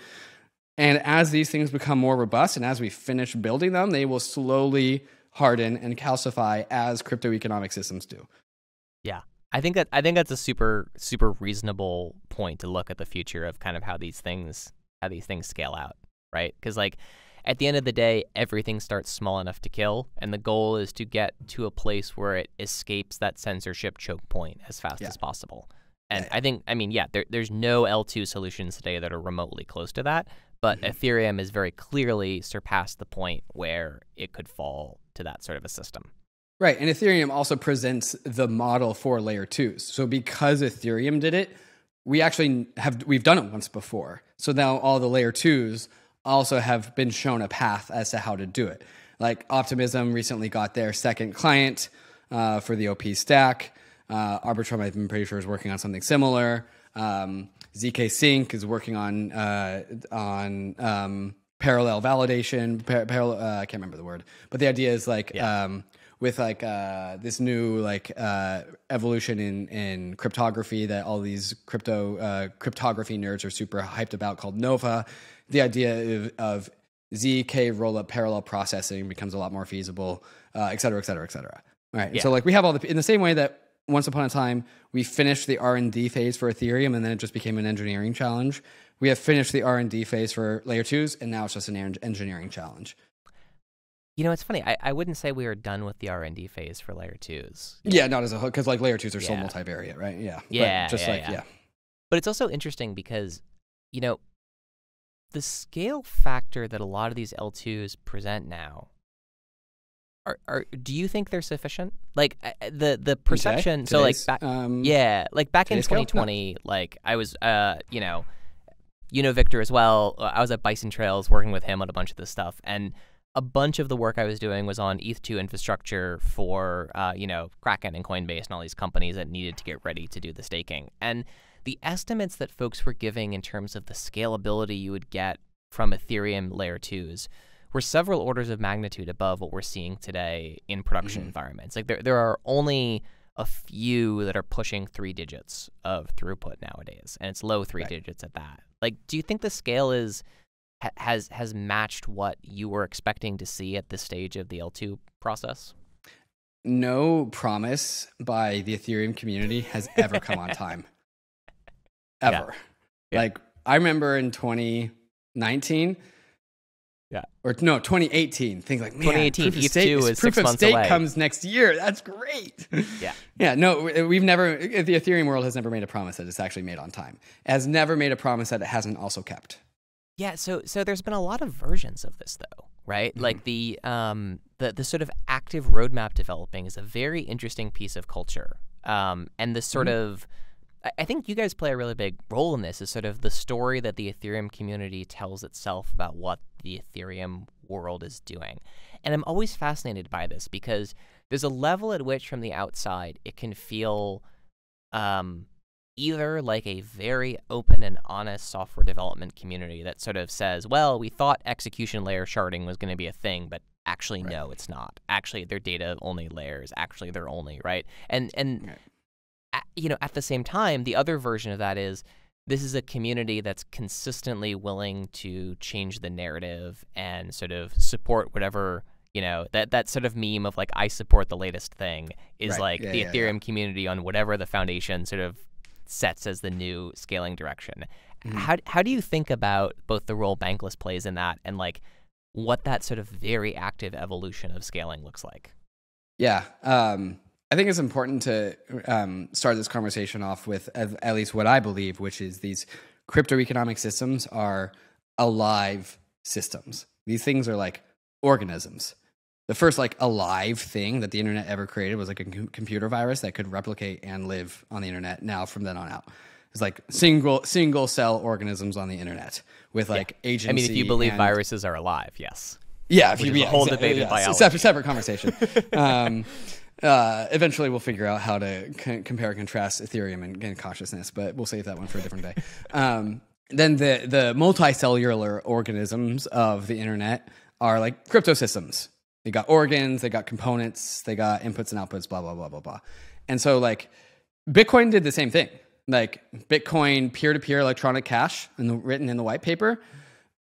And as these things become more robust and as we finish building them, they will slowly harden and calcify as crypto economic systems do. Yeah. I think that's a super reasonable point to look at the future of kind of how these things scale out, right? Because like at the end of the day, everything starts small enough to kill, and the goal is to get to a place where it escapes that censorship choke point as fast as possible. And there's no L2 solutions today that are remotely close to that, but Ethereum has very clearly surpassed the point where it could fall to that sort of a system. Right, and Ethereum also presents the model for layer 2s. So because Ethereum did it, we've done it once before. So now all the layer 2s also have been shown a path as to how to do it. Like Optimism recently got their second client for the OP stack. Arbitrum, I'm pretty sure, is working on something similar. ZK Sync is working on parallel validation. I can't remember the word, but the idea is like with like this new like evolution in cryptography that all these cryptography nerds are super hyped about, called Nova. The idea of ZK rollup parallel processing becomes a lot more feasible, et cetera, et cetera, et cetera. All right. Yeah. So like we have all in the same way that once upon a time we finished the R&D phase for Ethereum and then it just became an engineering challenge. We have finished the R&D phase for layer 2s and now it's just an engineering challenge. You know, it's funny. I wouldn't say we are done with the R&D phase for layer 2s. Yeah, not as a whole, because like layer 2s are so multivariate, right? Yeah. Yeah. But But it's also interesting because, you know, the scale factor that a lot of these L2s present now, do you think they're sufficient? Like the perception. So like back in 2020, like I was, Victor as well. I was at Bison Trails working with him on a bunch of this stuff, and a bunch of the work I was doing was on ETH2 infrastructure for, Kraken and Coinbase and all these companies that needed to get ready to do the staking. And the estimates that folks were giving in terms of the scalability you would get from Ethereum layer 2s were several orders of magnitude above what we're seeing today in production environments. Like there are only a few that are pushing 3 digits of throughput nowadays, and it's low 3 digits at that. Like, do you think the scale has matched what you were expecting to see at this stage of the L2 process? No promise by the Ethereum community has ever come on time. Ever. Yeah. Like, I remember in 2019, 2018, things like, man, 2018, ETH2 is 6 months away. Proof of stake comes next year. That's great. We've never, the Ethereum world has never made a promise that it's actually made on time. It has never made a promise that it hasn't also kept. Yeah, so there's been a lot of versions of this, though, right? Like the sort of active roadmap developing is a very interesting piece of culture, and this sort of, I think you guys play a really big role in this, is sort of the story that the Ethereum community tells itself about what the Ethereum world is doing. And I'm always fascinated by this because there's a level at which from the outside it can feel either like a very open and honest software development community that sort of says, well, we thought execution layer sharding was going to be a thing, but actually, no, it's not. Actually, they're data only layers. Actually, they're only, right? And at the same time, the other version of that is this is a community that's consistently willing to change the narrative and sort of support whatever that sort of meme of like, I support the latest thing is Right. like Yeah, the yeah, Ethereum community on whatever the foundation sort of sets as the new scaling direction. How do you think about both the role Bankless plays in that and like what that sort of very active evolution of scaling looks like? Yeah. I think it's important to start this conversation off with at least what I believe, which is these crypto economic systems are alive systems. These things are like organisms. The first like alive thing that the internet ever created was like a computer virus that could replicate and live on the internet. Now from then on out, it's like single cell organisms on the internet with like agency. I mean, if you believe viruses are alive, yes. Yeah, if which you is a whole debate in biology. Separate conversation. Eventually, we'll figure out how to compare and contrast Ethereum and consciousness, but we'll save that one for a different day. Then the multicellular organisms of the internet are like crypto systems. They got organs, they got components, they got inputs and outputs, blah, blah, blah, blah, blah. And so like Bitcoin did the same thing. Like Bitcoin peer-to-peer electronic cash, written in the white paper,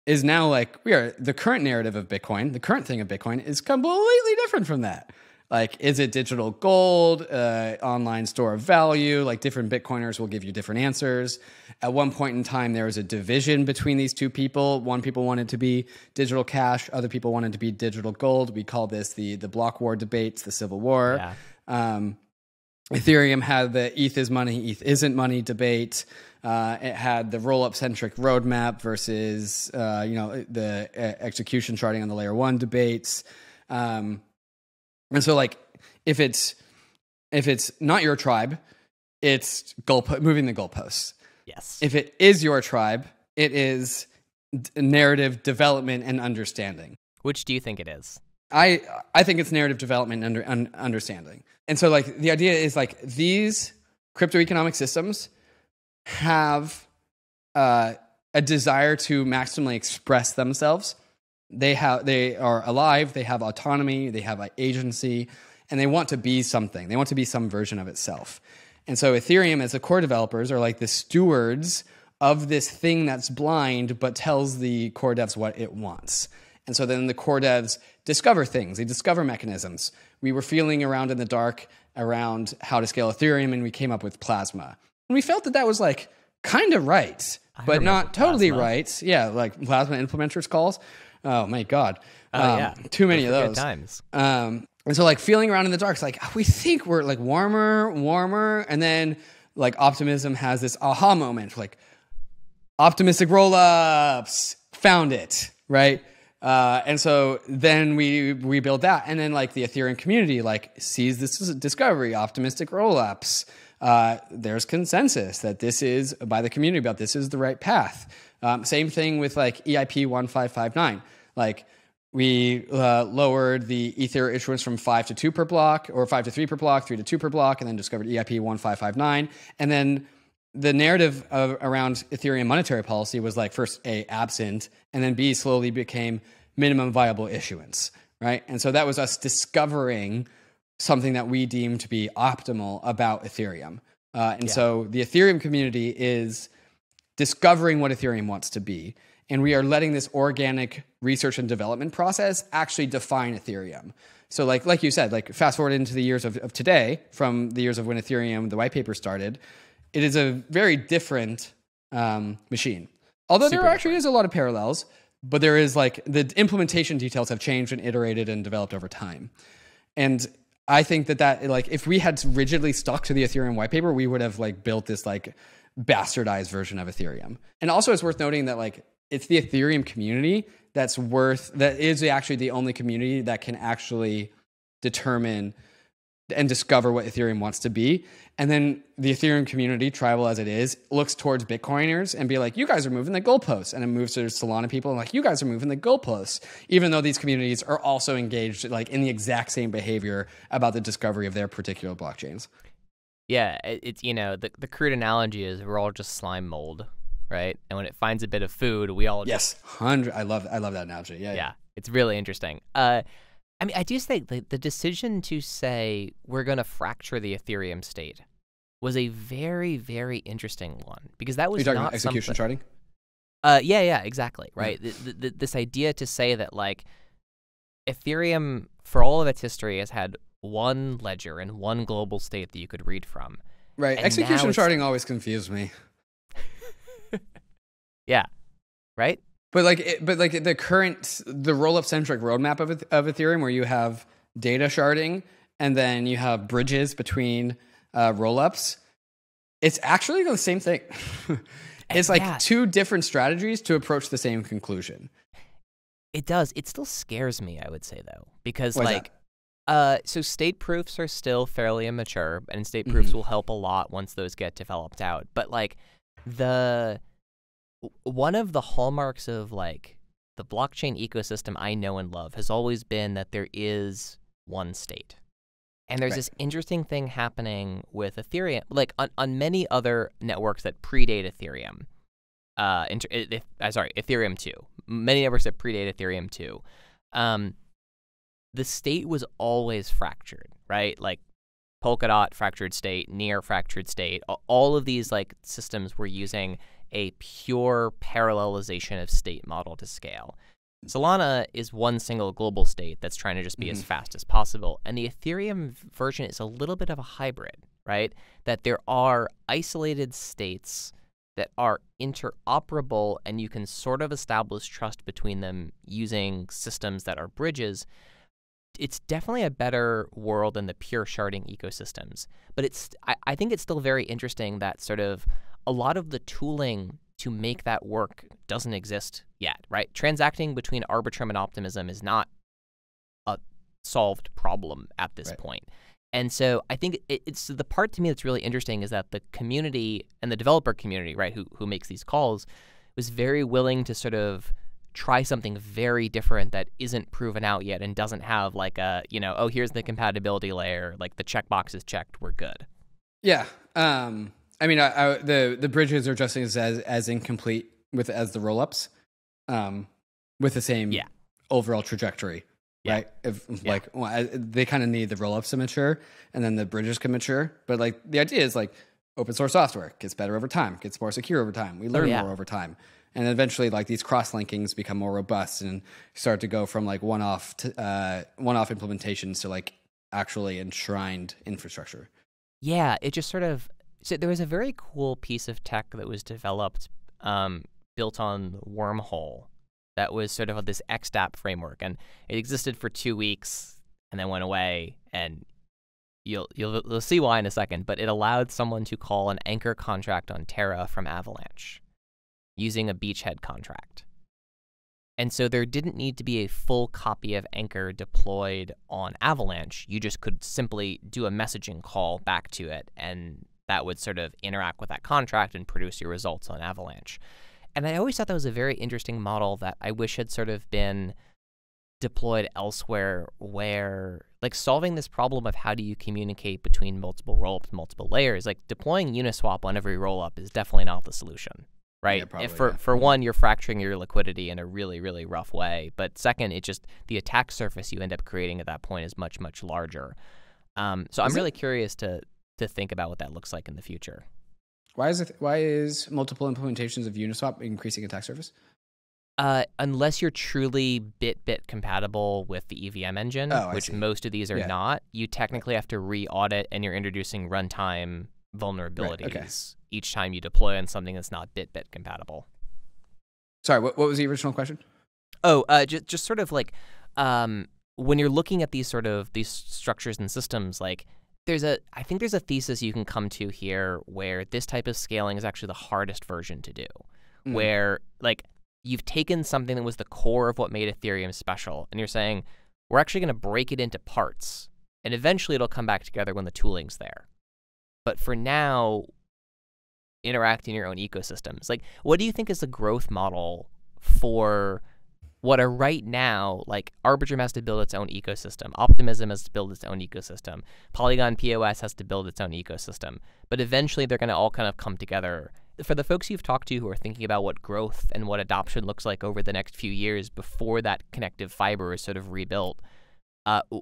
is now like the current narrative of Bitcoin, the current thing of Bitcoin is completely different from that. Like, is it digital gold, online store of value? Like different Bitcoiners will give you different answers. At one point in time, there was a division between these two people. One people wanted to be digital cash. Other people wanted to be digital gold. We call this the block war debates, the civil war. Yeah. Ethereum had the ETH is money, ETH isn't money debate. It had the roll-up centric roadmap versus, the execution charting on the layer one debates. And so like, if it's not your tribe, it's moving the goalposts. Yes. If it is your tribe, it is narrative development and understanding. Which do you think it is? I think it's narrative development and understanding. And so like the idea is like these crypto economic systems have a desire to maximally express themselves. They are alive, they have autonomy, they have agency, and they want to be something. They want to be some version of itself. And so Ethereum as the core developers are like the stewards of this thing that's blind but tells the core devs what it wants. And so then the core devs discover things. They discover mechanisms. We were feeling around in the dark around how to scale Ethereum, and we came up with Plasma. And we felt that was like kind of right, but not totally right. Yeah, like Plasma implementers calls. Oh my God. Too many of those. Good times. And so like feeling around in the dark, it's like, we think we're like warmer. And then like optimism has this aha moment, like optimistic roll-ups, found it, right? And so then we build that. And then like the Ethereum community like sees this as a discovery, optimistic roll-ups. There's consensus that this is by the community about this is the right path. Same thing with like EIP 1559. Like we lowered the Ether issuance from 5 to 2 per block, or 5 to 3 per block, 3 to 2 per block, and then discovered EIP 1559. And then the narrative around Ethereum monetary policy was like first A, absent, and then B, slowly became minimum viable issuance, right? And so that was us discovering something that we deem to be optimal about Ethereum. So the Ethereum community is discovering what Ethereum wants to be. And we are letting this organic research and development process actually define Ethereum. So like you said, like fast forward into the years of today, from the years of when Ethereum, the white paper started, it is a very different machine. Although there actually is a lot of parallels, but there is like the implementation details have changed and iterated and developed over time. And I think that like if we had rigidly stuck to the Ethereum white paper, we would have like built this like bastardized version of Ethereum. And also it's worth noting that like it's the Ethereum community that is actually the only community that can actually determine and discover what Ethereum wants to be. And then the Ethereum community, tribal as it is, looks towards Bitcoiners and be like, you guys are moving the goalposts. And it moves to Solana people and like, you guys are moving the goalposts. Even though these communities are also engaged like in the exact same behavior about the discovery of their particular blockchains. Yeah, it's, the crude analogy is we're all just slime mold, right? And when it finds a bit of food, we all I love that analogy. Yeah. It's really interesting. I mean, I do think the decision to say we're going to fracture the Ethereum state was a very, very interesting one, because that was You're talking not about execution charting? Yeah, exactly, right? Yeah. This idea to say that like Ethereum, for all of its history, has had one ledger and one global state that you could read from. Right. And Execution sharding always confused me. Yeah. Right? But the roll-up centric roadmap of Ethereum, where you have data sharding and then you have bridges between roll-ups, it's actually the same thing. It's like two different strategies to approach the same conclusion. It does. It still scares me, I would say, though, because so state proofs are still fairly immature, and state proofs will help a lot once those get developed out. But like one of the hallmarks of like the blockchain ecosystem I know and love has always been that there is one state. And there's this interesting thing happening with Ethereum, like on many other networks that predate Ethereum. Ethereum 2. Many networks that predate Ethereum 2. The state was always fractured, right? Like Polkadot fractured state, Near fractured state. All of these like systems were using a pure parallelization of state model to scale. Solana is one single global state that's trying to just be as fast as possible. And the Ethereum version is a little bit of a hybrid, right? That there are isolated states that are interoperable, and you can sort of establish trust between them using systems that are bridges. It's definitely a better world than the pure sharding ecosystems. But I think it's still very interesting that sort of a lot of the tooling to make that work doesn't exist yet, right? Transacting between Arbitrum and Optimism is not a solved problem at this point. And so I think it's the part to me that's really interesting is that the community and the developer community, right, who makes these calls, was very willing to sort of try something very different that isn't proven out yet and doesn't have like a, oh, here's the compatibility layer, like the checkbox is checked, we're good. Yeah. I mean, the bridges are just as incomplete as the rollups, with the same overall trajectory, right? They kind of need the rollups to mature, and then the bridges can mature. But like the idea is like open source software gets better over time, gets more secure over time. We learn more over time, and eventually like these cross linkings become more robust and start to go from like one-off implementations to like actually enshrined infrastructure. Yeah, it just sort of. So there was a very cool piece of tech that was developed, built on Wormhole, that was sort of this XDApp framework, and it existed for 2 weeks and then went away. And you'll see why in a second. But it allowed someone to call an anchor contract on Terra from Avalanche using a beachhead contract. And so there didn't need to be a full copy of Anchor deployed on Avalanche. You just could simply do a messaging call back to it, and that would sort of interact with that contract and produce your results on Avalanche. And I always thought that was a very interesting model that I wish had sort of been deployed elsewhere, where like solving this problem of how do you communicate between multiple rollups, multiple layers, like deploying Uniswap on every rollup is definitely not the solution, right? For one, you're fracturing your liquidity in a really, really rough way. But second, the attack surface you end up creating at that point is much, much larger. So I'm really curious to think about what that looks like in the future. Why is multiple implementations of Uniswap increasing attack surface? Unless you're truly bit compatible with the EVM engine, which most of these are not, you technically have to re-audit, and you're introducing runtime vulnerabilities each time you deploy on something that's not bit compatible. Sorry, what was the original question? Just sort of like when you're looking at these structures and systems, like I think there's a thesis you can come to here where this type of scaling is actually the hardest version to do, where like you've taken something that was the core of what made Ethereum special, and you're saying, we're actually going to break it into parts, and eventually it'll come back together when the tooling's there. But for now, interact in your own ecosystems. Like, what do you think is the growth model for what are right now, like Arbitrum has to build its own ecosystem, Optimism has to build its own ecosystem, Polygon POS has to build its own ecosystem, but eventually they're going to all kind of come together. For the folks you've talked to who are thinking about what growth and what adoption looks like over the next few years before that connective fiber is sort of rebuilt,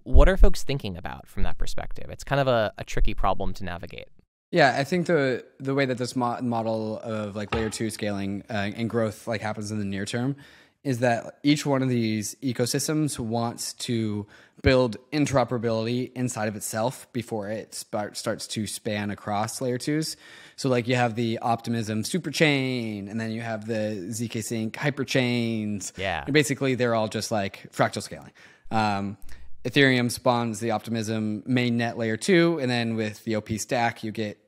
what are folks thinking about from that perspective? It's kind of a tricky problem to navigate. Yeah, I think the way that this model of like layer 2 scaling and growth like happens in the near term is that each one of these ecosystems wants to build interoperability inside of itself before it starts to span across layer twos. So like you have the Optimism superchain, and then you have the ZK Sync hyperchains. Yeah. And basically, they're all just like fractal scaling. Ethereum spawns the Optimism mainnet layer 2, and then with the OP stack, you get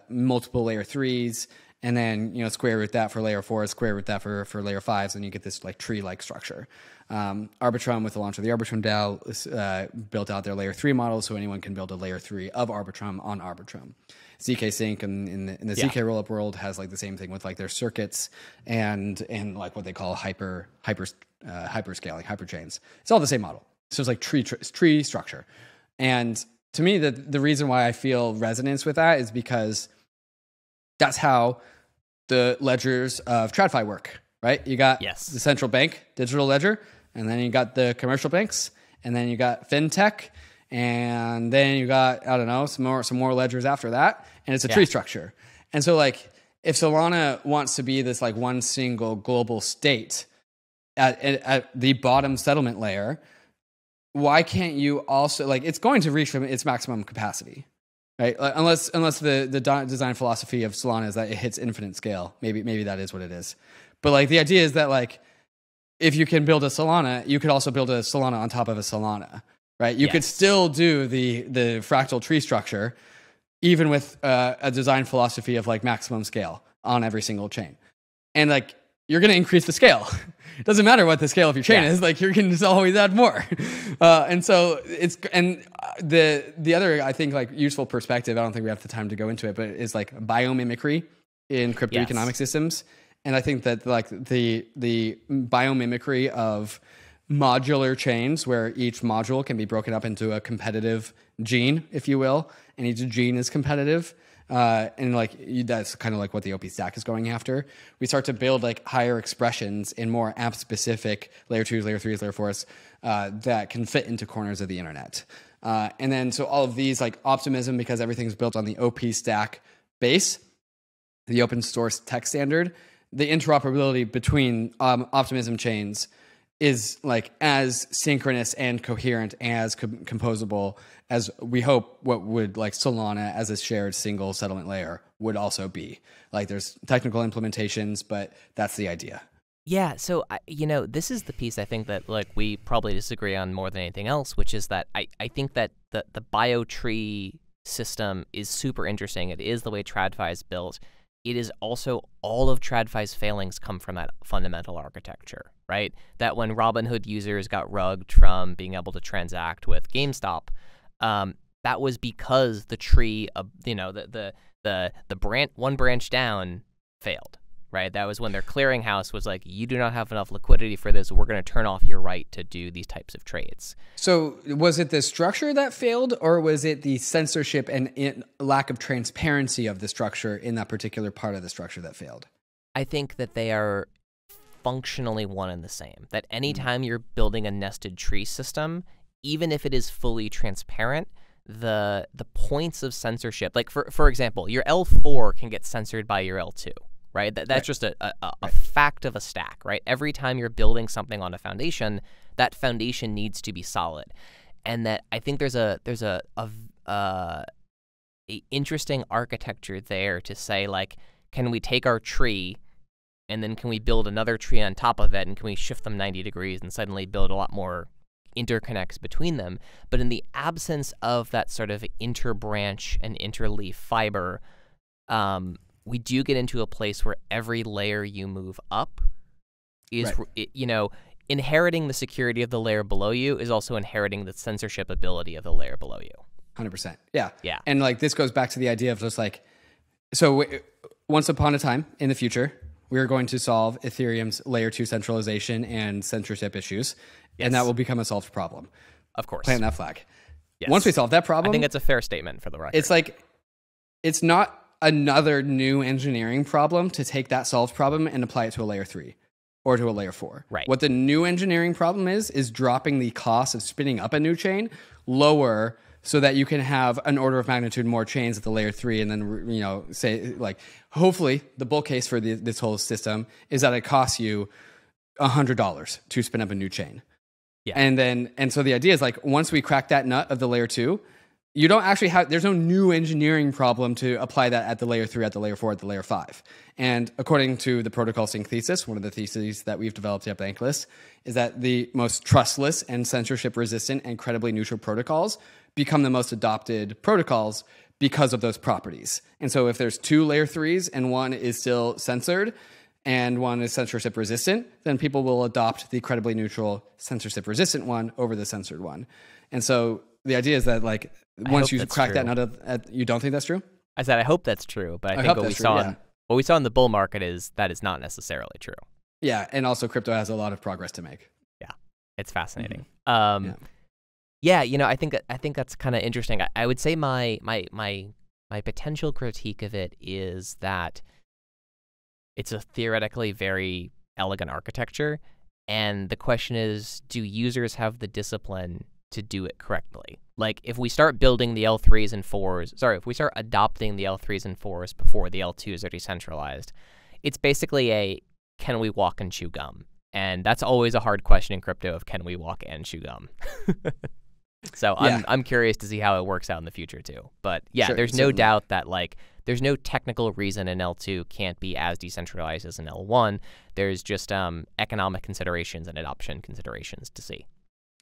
multiple layer 3s, and then square root that for layer 4, square root that for layer 5s, and you get this like tree-like structure. Arbitrum, with the launch of the Arbitrum DAO, built out their layer 3 model, so anyone can build a layer 3 of Arbitrum on Arbitrum. ZK Sync in the ZK rollup world has like the same thing with like their circuits and like what they call hyper scaling, hyperchains. It's all the same model. So it's like tree structure. And to me, the reason why I feel resonance with that is because that's how the ledgers of TradFi work, right? You got the central bank digital ledger, and then you got the commercial banks, and then you got fintech, and then you got, I don't know, some more ledgers after that, and it's a tree structure. And so like if Solana wants to be this like one single global state at the bottom settlement layer, why can't you also, like, it's going to reach from its maximum capacity, right? Unless the design philosophy of Solana is that it hits infinite scale. Maybe that is what it is. But like the idea is that like if you can build a Solana, you could also build a Solana on top of a Solana, right? You could still do the fractal tree structure even with a design philosophy of like maximum scale on every single chain. And like you're going to increase the scale. It doesn't matter what the scale of your chain is, like you can just always add more. And so the other, I think, like useful perspective, I don't think we have the time to go into it, but is like biomimicry in crypto economic systems. And I think that like the biomimicry of modular chains where each module can be broken up into a competitive gene, if you will, and each gene is competitive. And like that's kind of like what the OP stack is going after. We start to build like higher expressions in more app specific layer 2s, layer 3s, layer 4s that can fit into corners of the internet. And then so all of these like Optimism, because everything's built on the OP stack base, the open source tech standard, the interoperability between Optimism chains is like as synchronous and coherent as composable as we hope what would like Solana as a shared single settlement layer would also be. Like there's technical implementations, but that's the idea. Yeah, so this is the piece I think that like we probably disagree on more than anything else, which is that I think that the biotree system is super interesting. It is the way TradFi is built. It is also all of TradFi's failings come from that fundamental architecture, right? That when Robinhood users got rugged from being able to transact with GameStop, that was because the tree of the one branch down failed, right? That was when their clearinghouse was like, you do not have enough liquidity for this. We're going to turn off your right to do these types of trades. So was it the structure that failed, or was it the censorship and lack of transparency of the structure in that particular part of the structure that failed? I think that they are functionally one and the same. That anytime you're building a nested tree system, even if it is fully transparent, the points of censorship, like for example, your L4 can get censored by your L2. Right, that's just a fact of a stack. Right, every time you're building something on a foundation, that foundation needs to be solid, and that I think there's a interesting architecture there to say like, can we take our tree, and then can we build another tree on top of it, and can we shift them 90 degrees and suddenly build a lot more interconnects between them? But in the absence of that sort of interbranch and interleaf fiber, we do get into a place where every layer you move up is, inheriting the security of the layer below you is also inheriting the censorship ability of the layer below you. 100%. Yeah. Yeah. And like this goes back to the idea of just like, so once upon a time in the future, we are going to solve Ethereum's layer 2 centralization and censorship issues, and that will become a solved problem. Of course. Plant that flag. Yes. Once we solve that problem, I think it's a fair statement for the record. It's like, it's not another new engineering problem to take that solved problem and apply it to a layer 3 or to a layer 4. Right. What the new engineering problem is dropping the cost of spinning up a new chain lower so that you can have an order of magnitude more chains at the layer 3, and then, say like, hopefully the bull case for this whole system is that it costs you $100 to spin up a new chain. Yeah. And so the idea is like, once we crack that nut of the layer 2, you don't actually have, there's no new engineering problem to apply that at the layer 3, at the layer 4, at the layer 5. And according to the protocol sync thesis, one of the theses that we've developed at Bankless is that the most trustless and censorship resistant and credibly neutral protocols become the most adopted protocols because of those properties. And so if there's 2 layer 3s and one is still censored and one is censorship resistant, then people will adopt the credibly neutral censorship resistant one over the censored one. And so the idea is that like once you crack that nut, you don't think that's true? I said I hope that's true, but I think what we saw in the bull market is that is not necessarily true. Yeah, and also crypto has a lot of progress to make. Yeah, it's fascinating. Mm-hmm. Yeah, you know, I think that's kind of interesting. I would say my potential critique of it is that it's a theoretically very elegant architecture, and the question is, do users have the discipline to do it correctly? Like, if we start building the L3s and 4s, if we start adopting the L3s and 4s before the L2s are decentralized, it's basically a can we walk and chew gum? And that's always a hard question in crypto of can we walk and chew gum? So I'm curious to see how it works out in the future too. But yeah, Sure, there's no certainly. doubt that like there's no technical reason an L2 can't be as decentralized as an L1. There's just economic considerations and adoption considerations to see.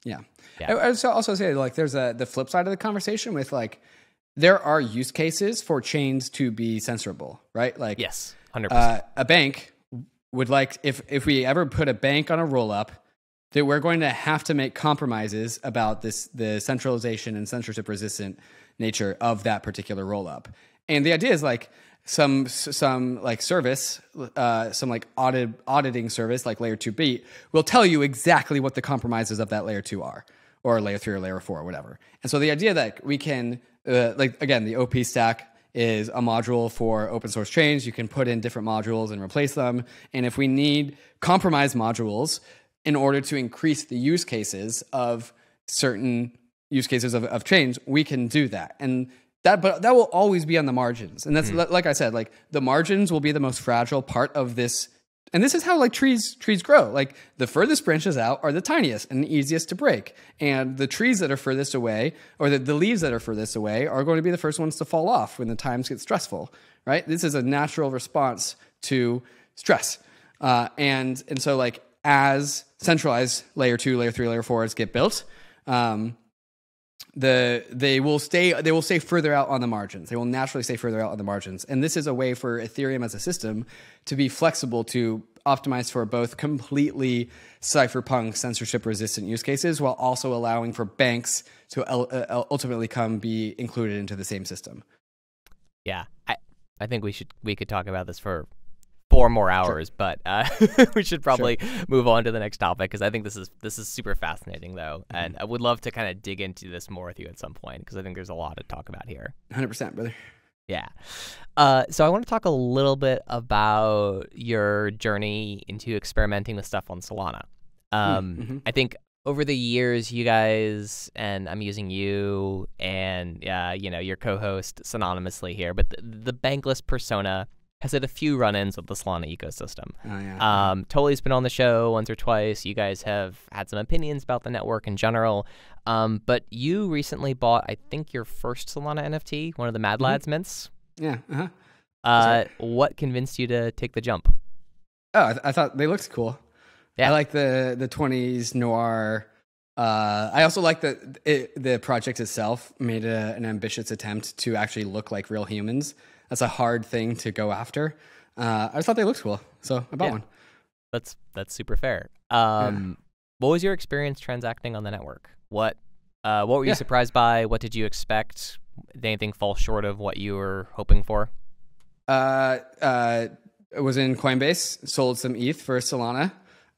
Yeah. Yeah. I would also say like there's the flip side of the conversation with like there are use cases for chains to be censorable, right? Like Yes, 100%. a bank would like if we ever put a bank on a roll up, that we're going to have to make compromises about the centralization and censorship resistant nature of that particular roll up. And the idea is like some like service, some like auditing service like layer 2B will tell you exactly what the compromises of that layer 2 are, or layer 3 or layer 4 or whatever. And so the idea that we can like again, the OP stack is a module for open source chains. You can put in different modules and replace them. And if we need compromise modules in order to increase the use cases of certain use cases of chains, we can do that. And but that will always be on the margins. And that's like I said, like the margins will be the most fragile part of this. And this is how like trees grow. Like the furthest branches out are the tiniest and the easiest to break. And the trees that are furthest away, or the leaves that are furthest away, are going to be the first ones to fall off when the times get stressful, right? This is a natural response to stress. And so like as centralized layer 2, layer 3, layer 4s get built, they will stay further out on the margins. They will naturally stay further out on the margins. And this is a way for Ethereum as a system to be flexible to optimize for both completely cypherpunk censorship resistant use cases while also allowing for banks to ultimately come be included into the same system. Yeah, I think we could talk about this for 4 more hours, Sure. But we should probably move on to the next topic because I think this is super fascinating though, and I would love to kind of dig into this more with you at some point because I think there's a lot to talk about here. 100%, brother. Yeah. So I want to talk a little bit about your journey into experimenting with stuff on Solana. I think over the years, you guys, and I'm using you and your co-host synonymously here, but the Bankless persona has had a few run-ins with the Solana ecosystem. Oh, yeah. Totally been on the show once or twice. You guys have had some opinions about the network in general. But you recently bought, I think, your first Solana NFT, one of the Mad Lads mints. Yeah. What convinced you to take the jump? Oh, I thought they looked cool. Yeah. I like the 20s noir. I also like that the project itself made an ambitious attempt to actually look like real humans. That's a hard thing to go after. I just thought they looked cool, so I bought one. That's super fair. What was your experience transacting on the network? What were you surprised by? What did you expect? Did anything fall short of what you were hoping for? I was in Coinbase, sold some ETH for Solana,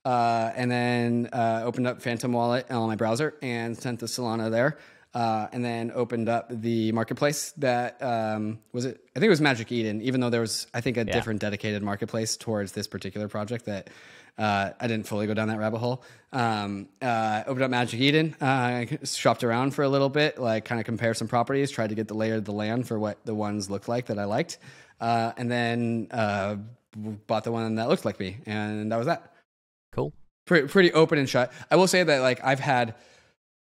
and then opened up Phantom Wallet on my browser and sent the Solana there. And then opened up the marketplace that was it. I think it was Magic Eden, even though there was, I think, a different dedicated marketplace towards this particular project that I didn't fully go down that rabbit hole. Opened up Magic Eden, shopped around for a little bit, like kind of compare some properties, tried to get the lay of the land for what the ones looked like that I liked, and then bought the one that looked like me, and that was that. Cool. pretty open and shut. I will say that like I've had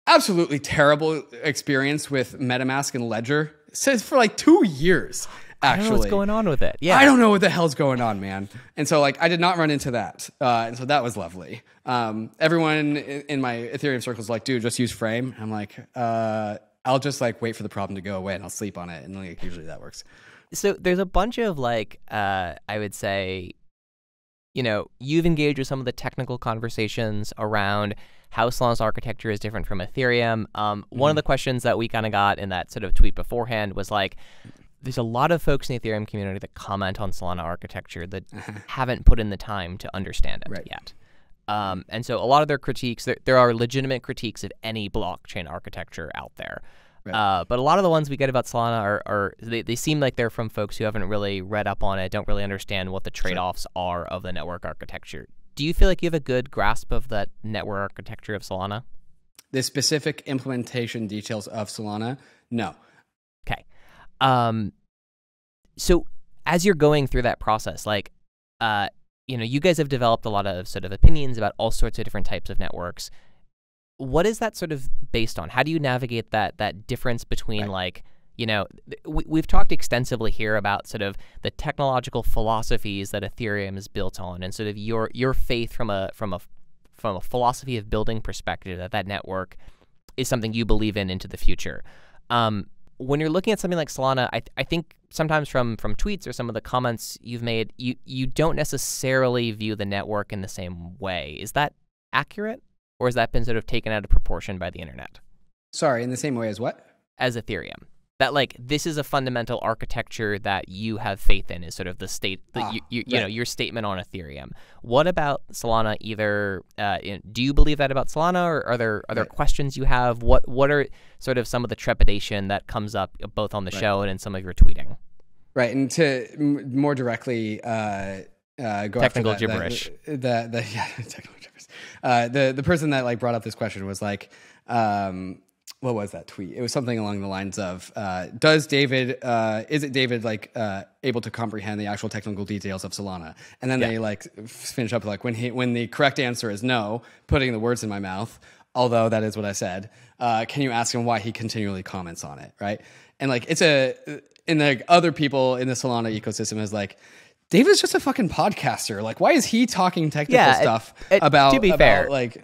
absolutely terrible experience with MetaMask and Ledger since for like 2 years. Actually, I don't know what's going on with it. Yeah, I don't know what the hell's going on, man. And so like I did not run into that, and so that was lovely. Everyone in my Ethereum circles like, dude, just use Frame. I'm like, I'll just like wait for the problem to go away and I'll sleep on it, and like usually that works. So there's a bunch of like, I would say, you know, you've engaged with some of the technical conversations around how Solana's architecture is different from Ethereum. One of the questions that we kind of got in that sort of tweet beforehand was like, there's a lot of folks in the Ethereum community that comment on Solana architecture that haven't put in the time to understand it yet. And so a lot of their critiques, there are legitimate critiques of any blockchain architecture out there. Right. But a lot of the ones we get about Solana they seem like they're from folks who haven't really read up on it, don't really understand what the trade-offs are of the network architecture. Do you feel like you have a good grasp of that network architecture of Solana? The specific implementation details of Solana? No. Okay. So as you're going through that process, like, you know, you guys have developed a lot of sort of opinions about all sorts of different types of networks. What is that sort of based on? How do you navigate that difference between like, you know, we've talked extensively here about sort of the technological philosophies that Ethereum is built on, and sort of your faith from a philosophy of building perspective that network is something you believe in into the future. When you're looking at something like Solana, I think sometimes from tweets or some of the comments you've made, you don't necessarily view the network in the same way. Is that accurate? Or has that been sort of taken out of proportion by the internet? Sorry, in the same way as what? As Ethereum. That like this is a fundamental architecture that you have faith in is sort of the state that you know your statement on Ethereum. What about Solana? Either do you believe that about Solana, or are there questions you have? What are sort of some of the trepidation that comes up both on the show and in some of your tweeting? Right, and to more directly go technical after gibberish. Technical gibberish. The person that like brought up this question was like. What was that tweet? It was something along the lines of, is it David like able to comprehend the actual technical details of Solana? And then they like finish up like when the correct answer is no, putting the words in my mouth, although that is what I said. Can you ask him why he continually comments on it, right? And like and the other people in the Solana ecosystem is like, David's just a fucking podcaster. Like, why is he talking technical stuff about? To be fair, like.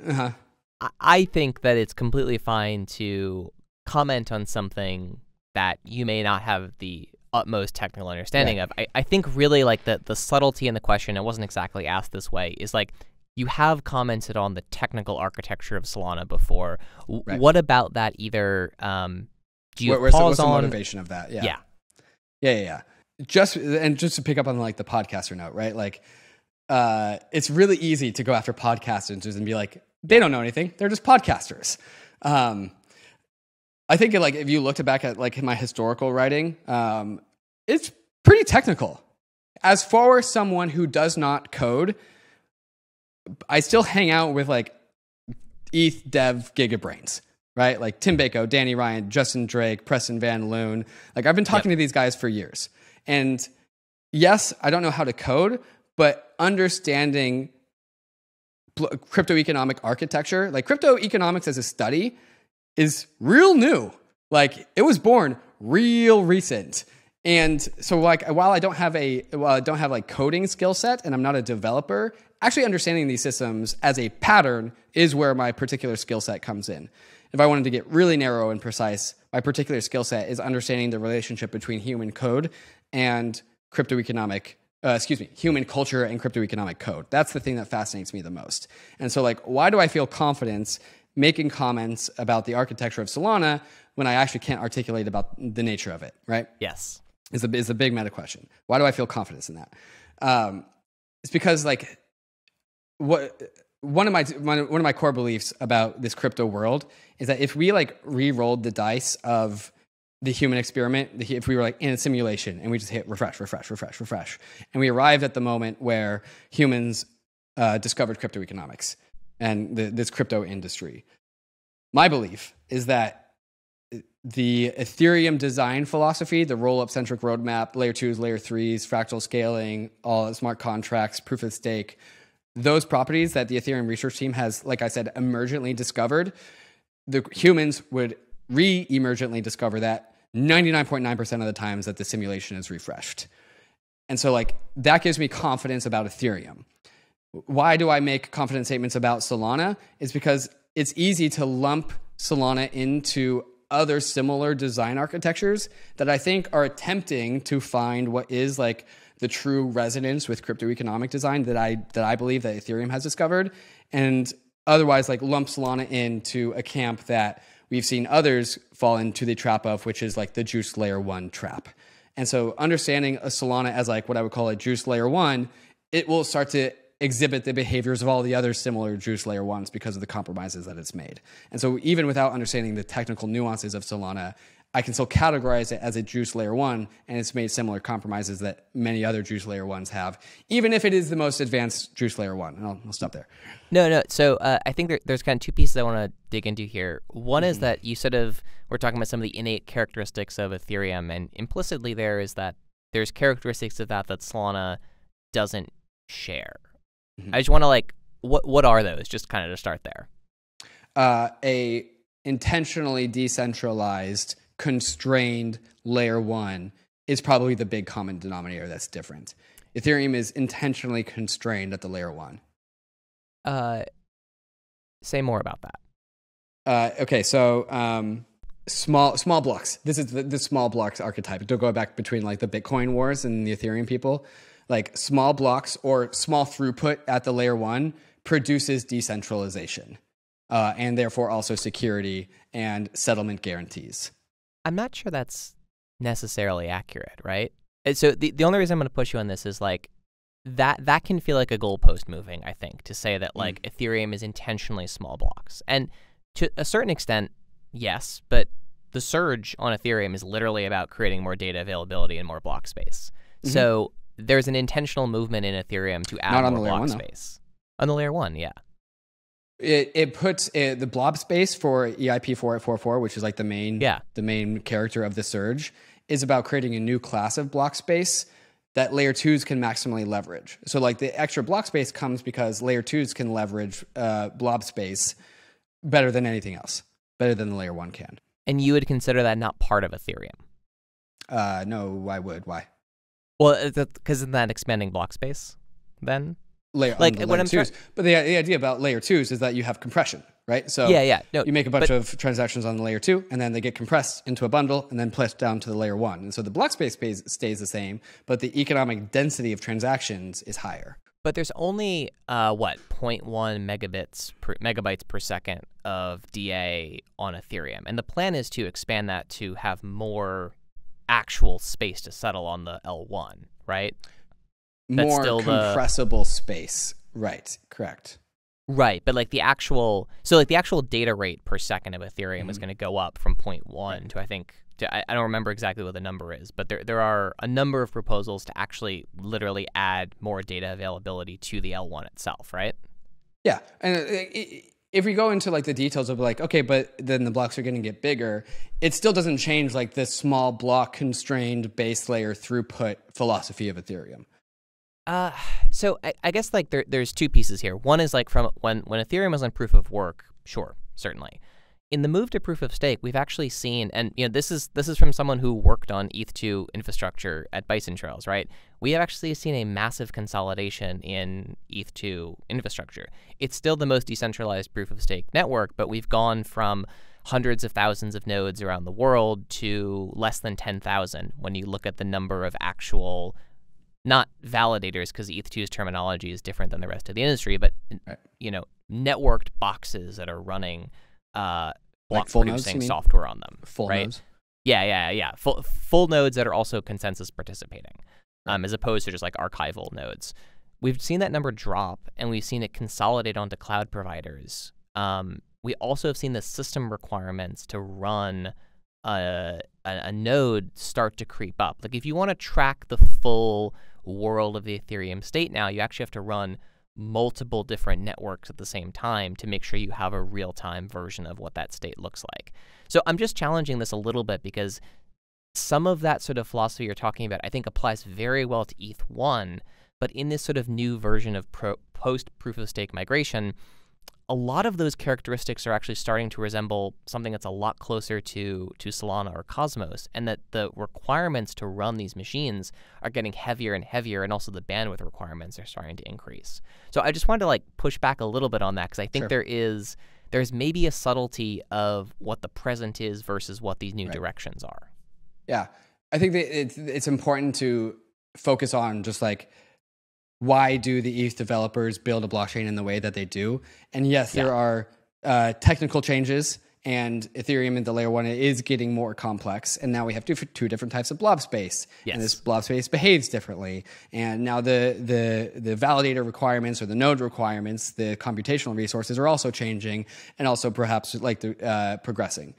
I think that it's completely fine to comment on something that you may not have the utmost technical understanding of. I think really like the subtlety in the question, it wasn't exactly asked this way, is like you have commented on the technical architecture of Solana before. What about that either do you pause what's on? The motivation of that? Yeah. Just to pick up on like the podcaster note, right? Like it's really easy to go after podcasters and be like, they don't know anything. They're just podcasters. I think like if you looked back at like my historical writing, it's pretty technical. As for someone who does not code, I still hang out with like ETH dev gigabrains, right? Like Tim Bako, Danny Ryan, Justin Drake, Preston Van Loon. Like I've been talking to these guys for years. And yes, I don't know how to code, but understanding crypto economic architecture, like crypto economics as a study, is real new. Like it was born real recent. And so like while I don't have like coding skill set and I'm not a developer, actually understanding these systems as a pattern is where my particular skill set comes in. If I wanted to get really narrow and precise, my particular skill set is understanding the relationship between human code and human culture and crypto economic code. That's the thing that fascinates me the most. And so like, why do I feel confidence making comments about the architecture of Solana when I actually can't articulate about the nature of it, right? Yes. Is a big meta question. Why do I feel confidence in that? It's because like one of my core beliefs about this crypto world is that if we like re-rolled the dice of the human experiment, if we were like in a simulation and we just hit refresh, and we arrived at the moment where humans discovered crypto economics and this crypto industry, my belief is that the Ethereum design philosophy, the roll-up centric roadmap, layer 2s, layer 3s, fractal scaling, all smart contracts, proof of stake, those properties that the Ethereum research team has, like I said, emergently discovered, the humans would re-emergently discover that 99.9% of the times that the simulation is refreshed. And so like that gives me confidence about Ethereum. Why do I make confident statements about Solana? It's because it's easy to lump Solana into other similar design architectures that I think are attempting to find what is like the true resonance with crypto economic design that I believe that Ethereum has discovered, and otherwise like lump Solana into a camp that we've seen others fall into the trap of, which is like the juice layer 1 trap. And so understanding a Solana as like what I would call a juice layer 1, it will start to exhibit the behaviors of all the other similar juice layer 1s because of the compromises that it's made. And so even without understanding the technical nuances of Solana, I can still categorize it as a juice layer 1, and it's made similar compromises that many other juice layer 1s have, even if it is the most advanced juice layer 1. And I'll stop there. No. So I think there's kind of two pieces I want to dig into here. One is that you we're talking about some of the innate characteristics of Ethereum, and implicitly there is that there's characteristics of that Solana doesn't share. I just want to like, what are those? Just kind of to start there. A intentionally decentralized, constrained layer 1 is probably the big common denominator that's different. Ethereum is intentionally constrained at the layer 1. Say more about that. Okay, so small blocks. This is the small blocks archetype. To go back between like the Bitcoin wars and the Ethereum people, like small blocks or small throughput at the layer 1 produces decentralization, and therefore also security and settlement guarantees. I'm not sure that's necessarily accurate, right? So the only reason I'm going to push you on this is like that can feel like a goalpost moving, I think, to say that like Ethereum is intentionally small blocks. And to a certain extent, yes, but the surge on Ethereum is literally about creating more data availability and more block space. So there's an intentional movement in Ethereum to add more block space. On the layer 1, yeah. It puts the blob space for EIP 4844, which is like the main character of the surge, is about creating a new class of block space that layer 2s can maximally leverage. So like the extra block space comes because layer 2s can leverage blob space better than anything else, better than the layer 1 can. And you would consider that not part of Ethereum? No, I would. Why? Well, because isn't that expanding block space then? Layer 2s. But the idea about layer 2s is that you have compression, right? So No, you make a bunch of transactions on the layer 2, and then they get compressed into a bundle and then pushed down to the layer 1. And so the block space stays the same, but the economic density of transactions is higher. But there's only, 0.1 megabytes per second of DA on Ethereum. And the plan is to expand that to have more actual space to settle on the L1, right? More compressible space. Right, correct. Right, but like the actual data rate per second of Ethereum is going to go up from 0.1 to I don't remember exactly what the number is, but there are a number of proposals to actually literally add more data availability to the L1 itself, right? Yeah, and if we go into like the details of like, okay, but then the blocks are going to get bigger, it still doesn't change like this small block constrained base layer throughput philosophy of Ethereum. So I guess like there's two pieces here. One is like from when Ethereum was on proof of work, sure, certainly. In the move to proof of stake, we've actually seen, and this is from someone who worked on ETH2 infrastructure at Bison Trails, right? We have actually seen a massive consolidation in ETH2 infrastructure. It's still the most decentralized proof of stake network, but we've gone from hundreds of thousands of nodes around the world to less than 10,000 when you look at the number of actual, not validators, because ETH2's terminology is different than the rest of the industry, but networked boxes that are running block producing software on them. Full right? nodes? Yeah. Full nodes that are also consensus participating, as opposed to just like archival nodes. We've seen that number drop, and we've seen it consolidate onto cloud providers. We also have seen the system requirements to run a node start to creep up. Like if you want to track the full world of the Ethereum state now, you actually have to run multiple different networks at the same time to make sure you have a real-time version of what that state looks like. So I'm just challenging this a little bit because some of that sort of philosophy you're talking about I think applies very well to ETH1, But in this sort of new version of post proof of stake migration, a lot of those characteristics are actually starting to resemble something that's a lot closer to Solana or Cosmos, and that the requirements to run these machines are getting heavier and heavier, and also the bandwidth requirements are starting to increase. So I just wanted to like push back a little bit on that, because I think there's maybe a subtlety of what the present is versus what these new directions are. Yeah, I think that it's important to focus on just like, why do the ETH developers build a blockchain in the way that they do? And yes, there are technical changes, and Ethereum in the layer 1 is getting more complex. And now we have two different types of blob space. Yes. And this blob space behaves differently. And now the validator requirements or the node requirements, the computational resources are also changing, and also perhaps like progressing.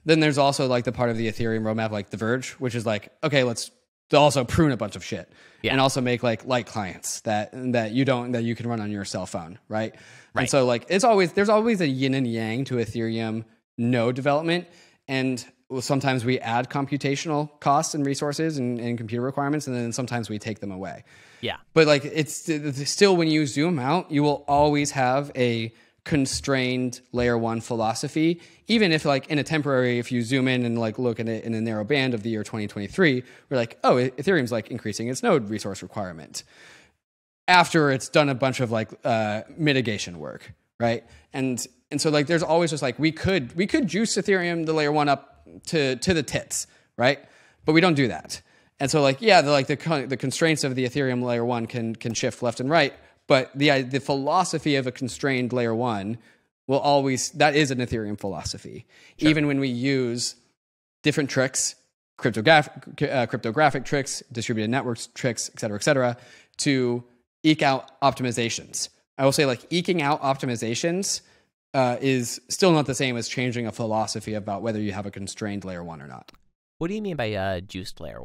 Then there's also like the part of the Ethereum roadmap, like the Verge, which is like, okay, let's also prune a bunch of shit, and also make like light clients that you can run on your cell phone, right? And so like there's always a yin and yang to Ethereum node development, and sometimes we add computational costs and resources and computer requirements, and then sometimes we take them away. Yeah, but like it's still, when you zoom out, you will always have a constrained layer 1 philosophy, even if like in a temporary, if you zoom in and like look at it in a narrow band of the year 2023, we're like, oh, Ethereum's like increasing its node resource requirement after it's done a bunch of like mitigation work, right? And so like there's always just like, we could juice Ethereum, the layer 1 up to the tits, right? But we don't do that. And so like, yeah, the constraints of the Ethereum layer 1 can shift left and right. But the philosophy of a constrained layer 1 will always, that is an Ethereum philosophy. Sure. Even when we use different tricks, cryptographic tricks, distributed networks tricks, et cetera, to eke out optimizations. I will say like eking out optimizations is still not the same as changing a philosophy about whether you have a constrained layer 1 or not. What do you mean by juiced layer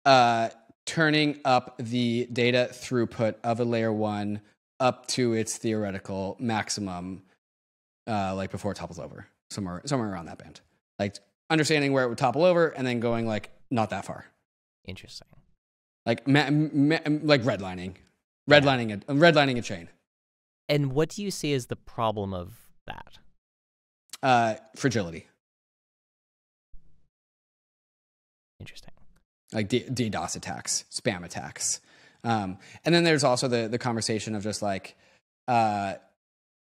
1? Turning up the data throughput of a layer 1 up to its theoretical maximum, like before it topples over, somewhere around that band. Like understanding where it would topple over and then going like not that far. Interesting. Like like redlining a chain. And what do you see as the problem of that? Fragility. Interesting. Like DDoS attacks, spam attacks. And then there's also the conversation of just like,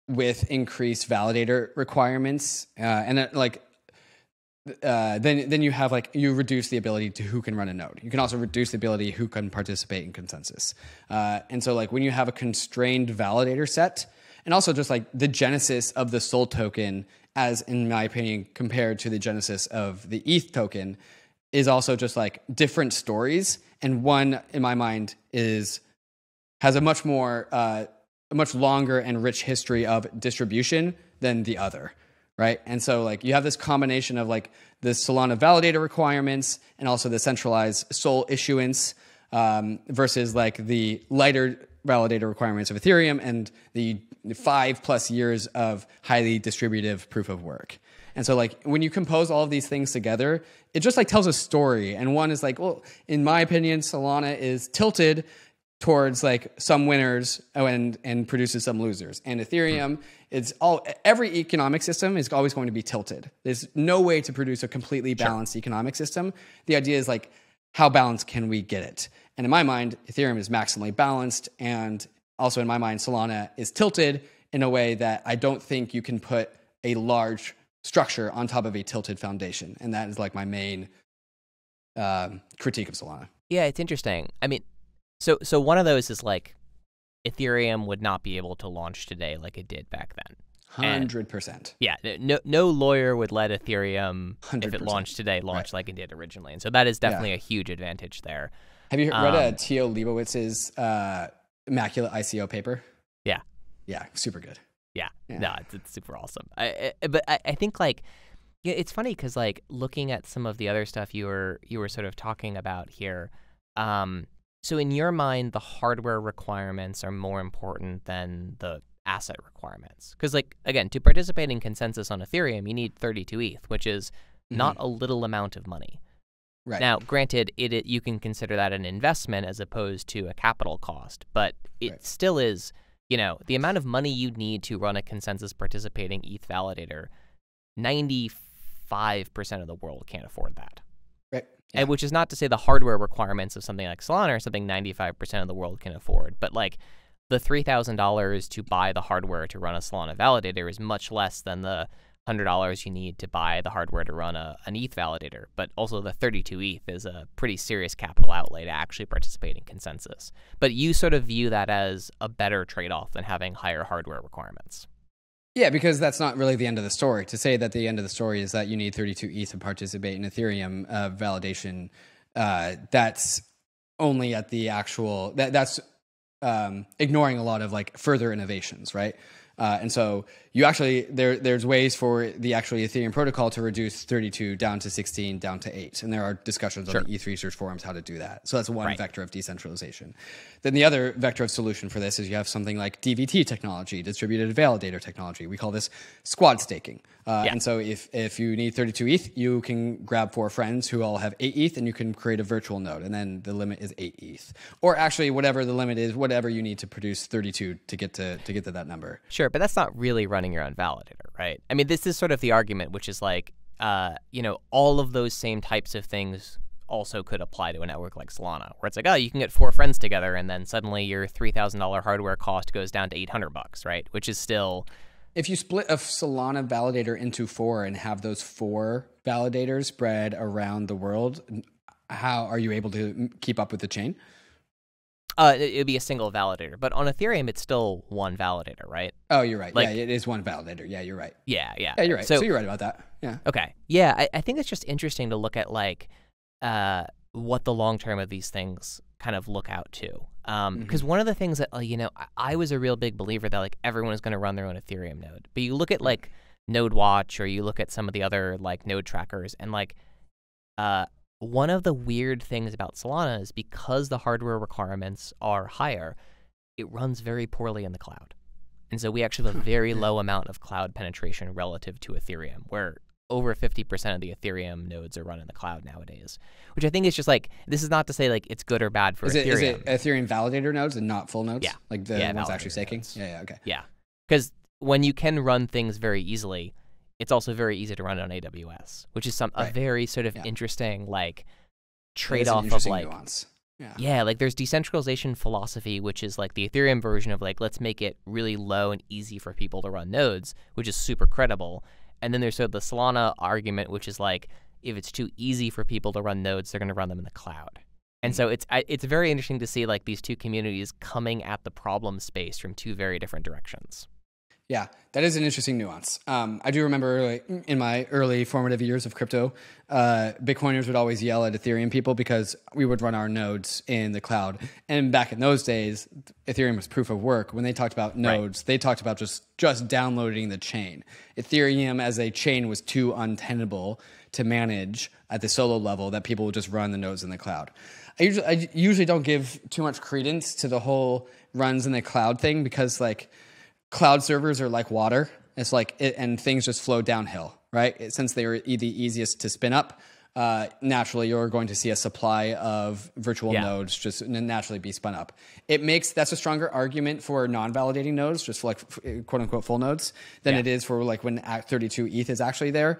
with increased validator requirements, and then you have like, you reduce the ability to who can run a node. You can also reduce the ability who can participate in consensus. And so like when you have a constrained validator set, and also just like the genesis of the SOL token, as in my opinion, compared to the genesis of the ETH token, is also just like different stories. And one, in my mind, has a much longer and rich history of distribution than the other, right? And so like you have this combination of like the Solana validator requirements and also the centralized SOL issuance, versus like the lighter validator requirements of Ethereum and the 5+ years of highly distributive proof of work. And so like when you compose all of these things together, it just like tells a story. And one is like, well, in my opinion, Solana is tilted towards like some winners and produces some losers. And Ethereum, every economic system is always going to be tilted. There's no way to produce a completely balanced economic system. The idea is like, how balanced can we get it? And in my mind, Ethereum is maximally balanced. And also in my mind, Solana is tilted in a way that I don't think you can put a large structure on top of a tilted foundation. And that is like my main critique of Solana. Yeah, it's interesting. I mean, so one of those is like Ethereum would not be able to launch today like it did back then. 100%. Yeah, no lawyer would let Ethereum, 100%. If it launched today, launch like it did originally. And so that is definitely a huge advantage there. Have you read Theo Leibowitz's Immaculate ICO paper? Yeah. Yeah, super good. Yeah. No, it's super awesome. But I think like, yeah, it's funny because like looking at some of the other stuff you were sort of talking about here. So in your mind, the hardware requirements are more important than the asset requirements. Because like, again, to participate in consensus on Ethereum, you need 32 ETH, which is not a little amount of money. Right. Now, granted, you can consider that an investment as opposed to a capital cost, but it still is, the amount of money you need to run a consensus participating ETH validator, 95% of the world can't afford that. Right. Yeah. And which is not to say the hardware requirements of something like Solana are something 95% of the world can afford, but like the $3,000 to buy the hardware to run a Solana validator is much less than the $100 you need to buy the hardware to run an ETH validator. But also the 32 ETH is a pretty serious capital outlay to actually participate in consensus. But you sort of view that as a better trade-off than having higher hardware requirements. Yeah, because that's not really the end of the story. To say that the end of the story is that you need 32 ETH to participate in Ethereum validation, that's only at the actual, that's ignoring a lot of like further innovations, right? And so you actually, there's ways for the actually Ethereum protocol to reduce 32 down to 16, down to 8. And there are discussions on the ETH research forums how to do that. So that's one vector of decentralization. Then the other vector of solution for this is you have something like DVT technology, distributed validator technology. We call this squad staking. And so if you need 32 ETH, you can grab 4 friends who all have 8 ETH and you can create a virtual node. And then the limit is 8 ETH. Or actually whatever the limit is, whatever you need to produce 32 to get to that number. Sure, but that's not really running your own validator, right? I mean, this is sort of the argument, which is like, all of those same types of things also could apply to a network like Solana, where it's like, oh, you can get 4 friends together, and then suddenly your $3,000 hardware cost goes down to $800, right? Which is still... If you split a Solana validator into 4 and have those 4 validators spread around the world, how are you able to keep up with the chain? It would be a single validator, but on Ethereum, it's still one validator, right? Oh, you're right. Like, yeah, it is one validator. Yeah, you're right. Yeah. Yeah, you're right. So you're right about that. Yeah. Okay. Yeah, I think it's just interesting to look at like what the long term of these things kind of look out to. Because one of the things that, I was a real big believer that like everyone is going to run their own Ethereum node. But you look at like NodeWatch or you look at some of the other like node trackers and like one of the weird things about Solana is because the hardware requirements are higher, it runs very poorly in the cloud. And so we actually have a very low amount of cloud penetration relative to Ethereum, where over 50% of the Ethereum nodes are run in the cloud nowadays, which I think is just like, this is not to say like it's good or bad for Ethereum. Is it Ethereum validator nodes and not full nodes? Yeah. Like the ones actually staking? Nodes. Yeah, okay. Yeah. Because when you can run things very easily, it's also very easy to run on AWS, which is a very sort of interesting like trade-off of like nuance. Yeah, like there's decentralization philosophy, which is like the Ethereum version of like, let's make it really low and easy for people to run nodes, which is super credible. And then there's sort of the Solana argument, which is like, if it's too easy for people to run nodes, they're going to run them in the cloud. And so it's very interesting to see like these two communities coming at the problem space from two very different directions. Yeah, that is an interesting nuance. I do remember in my early formative years of crypto, Bitcoiners would always yell at Ethereum people because we would run our nodes in the cloud. And back in those days, Ethereum was proof of work. When they talked about nodes, they talked about just downloading the chain. Ethereum as a chain was too untenable to manage at the solo level that people would just run the nodes in the cloud. I usually don't give too much credence to the whole runs in the cloud thing because like cloud servers are like water. It's like and things just flow downhill, right? Since they are the easiest to spin up, naturally you're going to see a supply of virtual nodes just naturally be spun up. That's a stronger argument for non-validating nodes, just for like quote unquote full nodes, than it is for like when 32 ETH is actually there.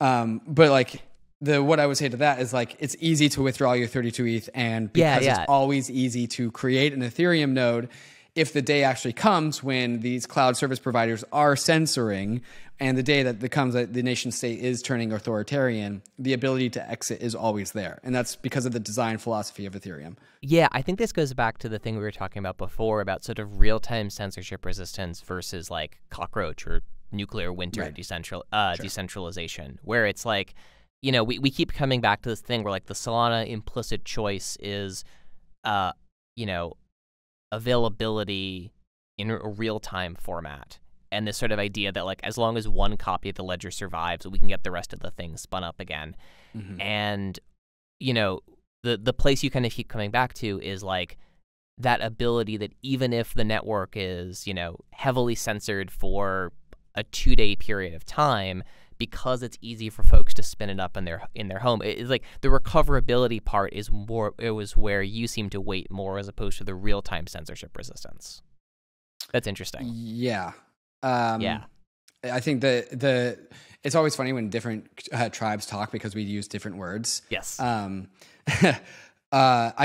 But like what I would say to that is like it's easy to withdraw your 32 ETH, and because it's always easy to create an Ethereum node. If the day actually comes when these cloud service providers are censoring, and the day that comes that the nation state is turning authoritarian, the ability to exit is always there. And that's because of the design philosophy of Ethereum. Yeah, I think this goes back to the thing we were talking about before about sort of real-time censorship resistance versus like cockroach or nuclear winter decentralization, where it's like, we keep coming back to this thing where like the Solana implicit choice is, availability in a real-time format, and this sort of idea that like as long as one copy of the ledger survives, we can get the rest of the thing spun up again. And the place you kind of keep coming back to is like that ability that even if the network is heavily censored for a 2-day period of time, because it's easy for folks to spin it up in their home. It's like the recoverability part is more. It was where you seem to weight more as opposed to the real time censorship resistance. That's interesting. Yeah. Yeah. I think the it's always funny when different tribes talk because we use different words. Yes. I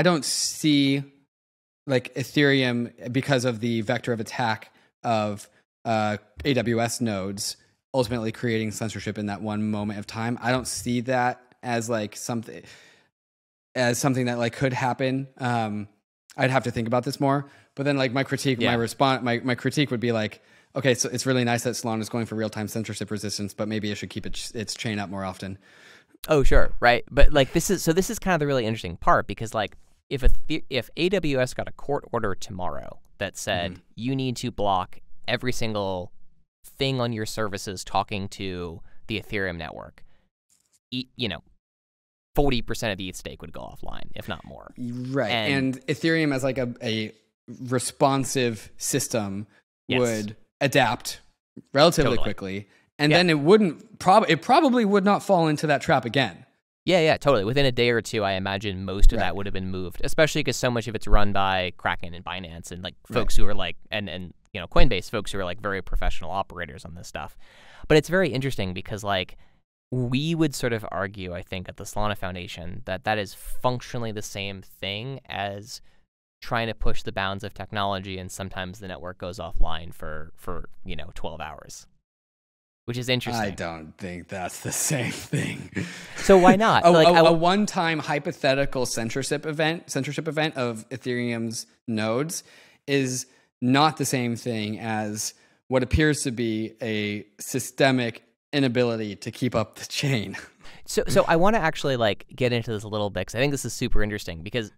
don't see like Ethereum, because of the vector of attack of AWS nodes ultimately creating censorship in that one moment of time. I don't see that as like something that like could happen. I'd have to think about this more. But then like my critique, my critique would be like, okay, so it's really nice that Solana is going for real-time censorship resistance, but maybe it should keep its chain up more often. Oh, sure, right. But like this is kind of the really interesting part, because like if AWS got a court order tomorrow that said you need to block every single thing on your services talking to the Ethereum network, 40% of the ETH stake would go offline, if not more. Right. And Ethereum as like a responsive system would adapt relatively quickly. And then it probably would not fall into that trap again. Yeah, totally. Within a day or two, I imagine most of that would have been moved, especially because so much of it's run by Kraken and Binance and like folks who are like, and Coinbase, folks who are like very professional operators on this stuff. But it's very interesting because like we would sort of argue, I think, at the Solana Foundation that is functionally the same thing as trying to push the bounds of technology, and sometimes the network goes offline for 12 hours. Which is interesting. I don't think that's the same thing. So why not? A one-time hypothetical censorship event of Ethereum's nodes is not the same thing as what appears to be a systemic inability to keep up the chain. So I want to actually like get into this a little bit, because I think this is super interesting, because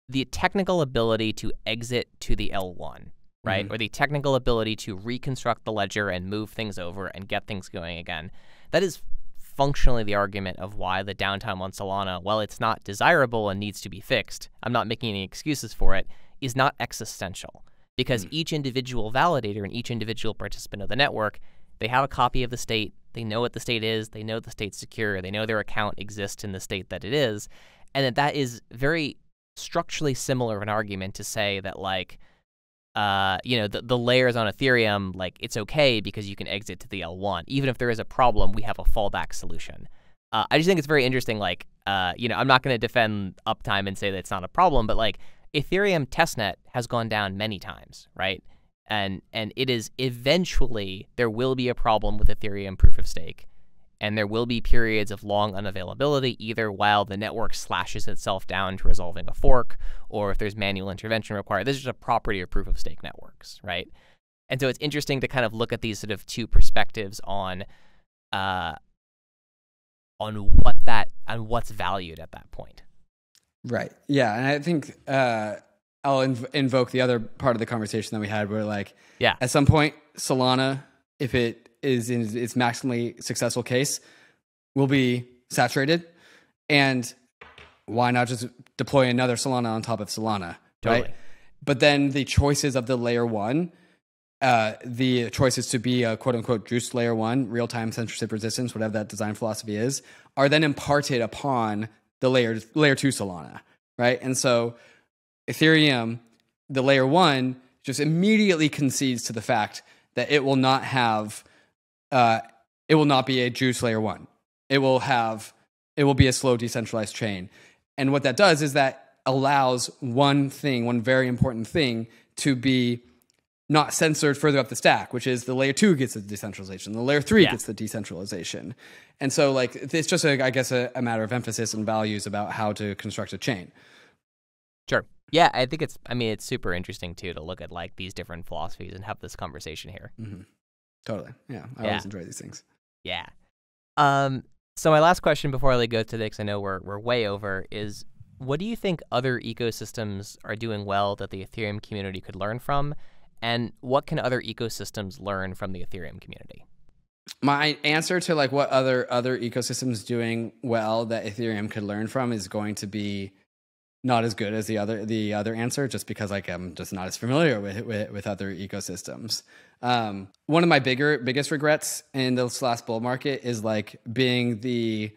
the technical ability to exit to the L1, right? Or the technical ability to reconstruct the ledger and move things over and get things going again. That is functionally the argument of why the downtime on Solana, while it's not desirable and needs to be fixed, I'm not making any excuses for it, is not existential. Because each individual validator and each individual participant of the network, they have a copy of the state, they know what the state is, they know the state's secure, they know their account exists in the state that it is, and that is very structurally similar of an argument to say that like, the layers on Ethereum, like it's okay because you can exit to the L1. Even if there is a problem, we have a fallback solution. I just think it's very interesting. Like, I'm not going to defend uptime and say that it's not a problem, but like Ethereum testnet has gone down many times, right? And it is eventually there will be a problem with Ethereum proof of stake. And there will be periods of long unavailability, either while the network slashes itself down to resolving a fork, or if there's manual intervention required. This is just a property of proof of stake networks, right? And so it's interesting to kind of look at these sort of two perspectives on what's valued at that point. Right. Yeah, and I think I'll invoke the other part of the conversation that we had, where like, at some point, Solana, if it is in its maximally successful case, will be saturated, and why not just deploy another Solana on top of Solana, right? But then the choices of the layer one, the choices to be a quote unquote juiced layer one, real-time censorship resistance, whatever that design philosophy is, are then imparted upon the layer two Solana, right? And so Ethereum, the layer one, just immediately concedes to the fact that it will not have it will not be a juice layer one. It will be a slow decentralized chain. And what that does is that allows one very important thing, to be not censored further up the stack, which is the layer two gets the decentralization, the layer three gets the decentralization. And so like it's just a matter of emphasis and values about how to construct a chain. Sure. Yeah, I think it's super interesting too to look at like these different philosophies and have this conversation here. Mm-hmm. Totally. Yeah. I always enjoy these things. Yeah. So my last question before I go today, because I know we're way over, is what do you think other ecosystems are doing well that the Ethereum community could learn from? And what can other ecosystems learn from the Ethereum community? My answer to like what other ecosystems doing well that Ethereum could learn from is going to be not as good as the other answer, just because like I'm just not as familiar with other ecosystems. One of my biggest regrets in this last bull market is like being the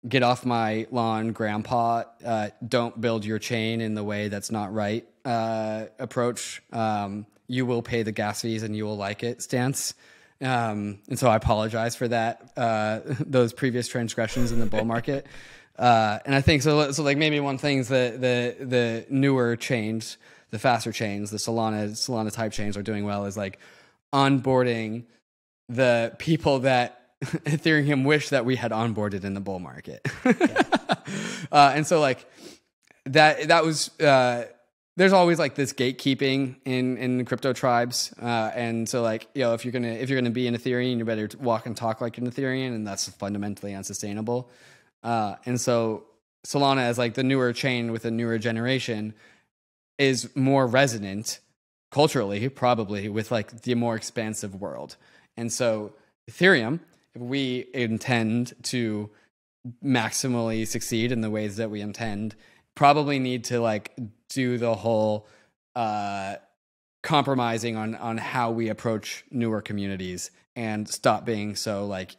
get off my lawn, grandpa, don't build your chain in the way that's not right approach. You will pay the gas fees and you will like it stance. And so I apologize for that, those previous transgressions in the bull market. And I think so like maybe one thing is the newer chains, the faster chains, the Solana type chains are doing well is like onboarding the people that Ethereum wish that we had onboarded in the bull market. And so like that was, there's always like this gatekeeping in crypto tribes. And so like, you know, if you're going to be an Ethereum, you better walk and talk like an Ethereum, and that's fundamentally unsustainable. And so Solana as like the newer chain with a newer generation is more resonant culturally, probably with like the more expansive world. And so Ethereum, if we intend to maximally succeed in the ways that we intend, probably need to like do the whole compromising on how we approach newer communities and stop being so like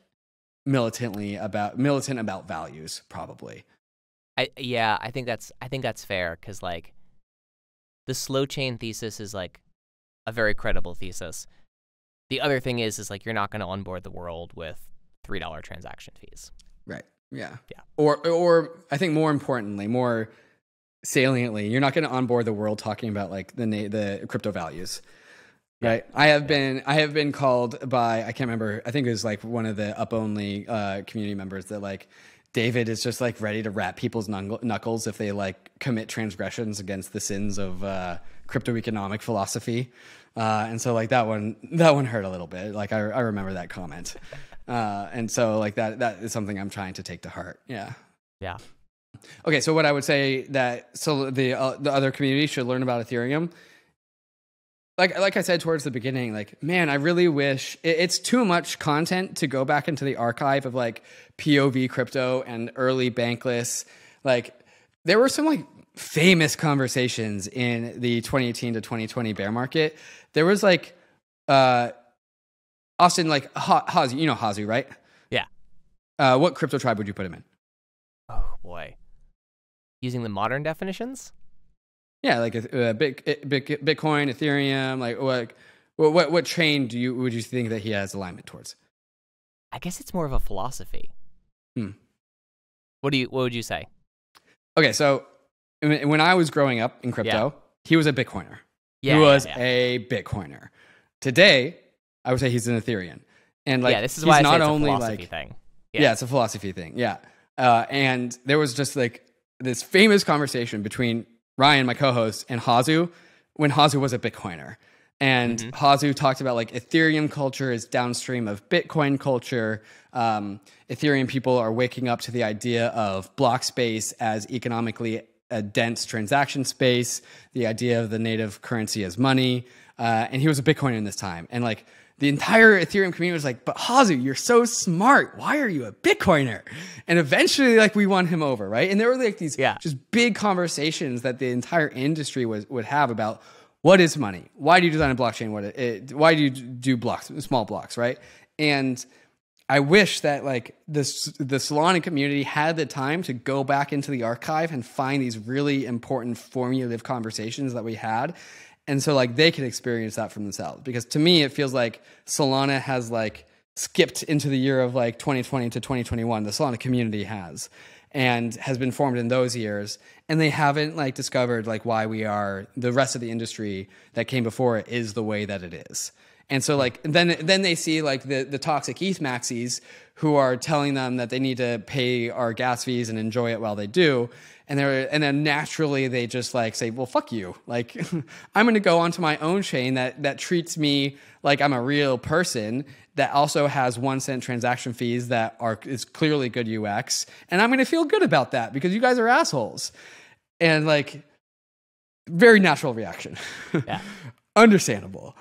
militant about values, probably. I think that's fair, because like the slow chain thesis is like a very credible thesis. The other thing is like you're not going to onboard the world with $3 transaction fees. Right. Yeah. Yeah. Or I think more importantly, more saliently, you're not going to onboard the world talking about like the crypto values. Right. I have been called by, I can't remember, I think it was like one of the up only community members that like David is just like ready to wrap people's knuckles if they like commit transgressions against the sins of crypto economic philosophy. And so like that one hurt a little bit. Like I remember that comment. And so like that is something I'm trying to take to heart. Yeah. Yeah. Okay. So what I would say the other community should learn about Ethereum. Like I said towards the beginning, like, man, I really wish it's too much content to go back into the archive of like POV crypto and early Bankless. Like there were some like famous conversations in the 2018 to 2020 bear market. There was like Austin, like Hazu, you know Hazu, right? Yeah. What crypto tribe would you put him in? Oh boy. Using the modern definitions? Yeah, like Bitcoin, Ethereum, like what chain would you think that he has alignment towards? I guess it's more of a philosophy. What would you say? Okay, so when I was growing up in crypto, he was a Bitcoiner. Yeah, he was a Bitcoiner. Today, I would say he's an Ethereum. And like, this is why I say it's only a philosophy like thing. Yeah, it's a philosophy thing. Yeah, and there was just like this famous conversation between Ryan, my co-host, and Hazu when Hazu was a Bitcoiner. And Hazu talked about like Ethereum culture is downstream of Bitcoin culture. Ethereum people are waking up to the idea of block space as economically a dense transaction space, the idea of the native currency as money. And he was a Bitcoiner in this time. And like the entire Ethereum community was like, but Hazu, you're so smart. Why are you a Bitcoiner? And eventually, like, we won him over, right? And there were like these just big conversations that the entire industry would have about what is money? Why do you design a blockchain? Why do you do blocks, small blocks, right? And I wish that like the Solana community had the time to go back into the archive and find these really important formative conversations that we had. And so like they can experience that for themselves, because to me, it feels like Solana has like skipped into the year of like 2020 to 2021. The Solana community has been formed in those years, and they haven't like discovered like why the rest of the industry that came before it is the way that it is. And so like then they see like the toxic ETH maxis who are telling them that they need to pay our gas fees and enjoy it while they do. And then naturally they just like say, well, fuck you. Like I'm going to go onto my own chain that treats me like I'm a real person, that also has 1 cent transaction fees is clearly good UX. And I'm going to feel good about that because you guys are assholes. And like very natural reaction. Yeah. Understandable.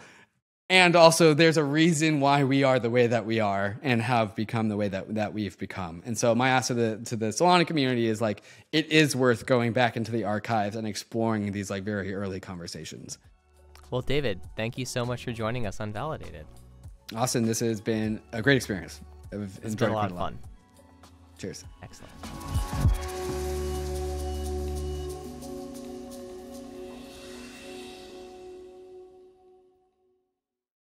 And also, there's a reason why we are the way that we are and have become the way that we've become. And so my ask to the Solana community is like, it is worth going back into the archives and exploring these like very early conversations. Well, David, thank you so much for joining us on Validated. Austin, this has been a great experience. It's been a lot of fun. Cheers. Excellent.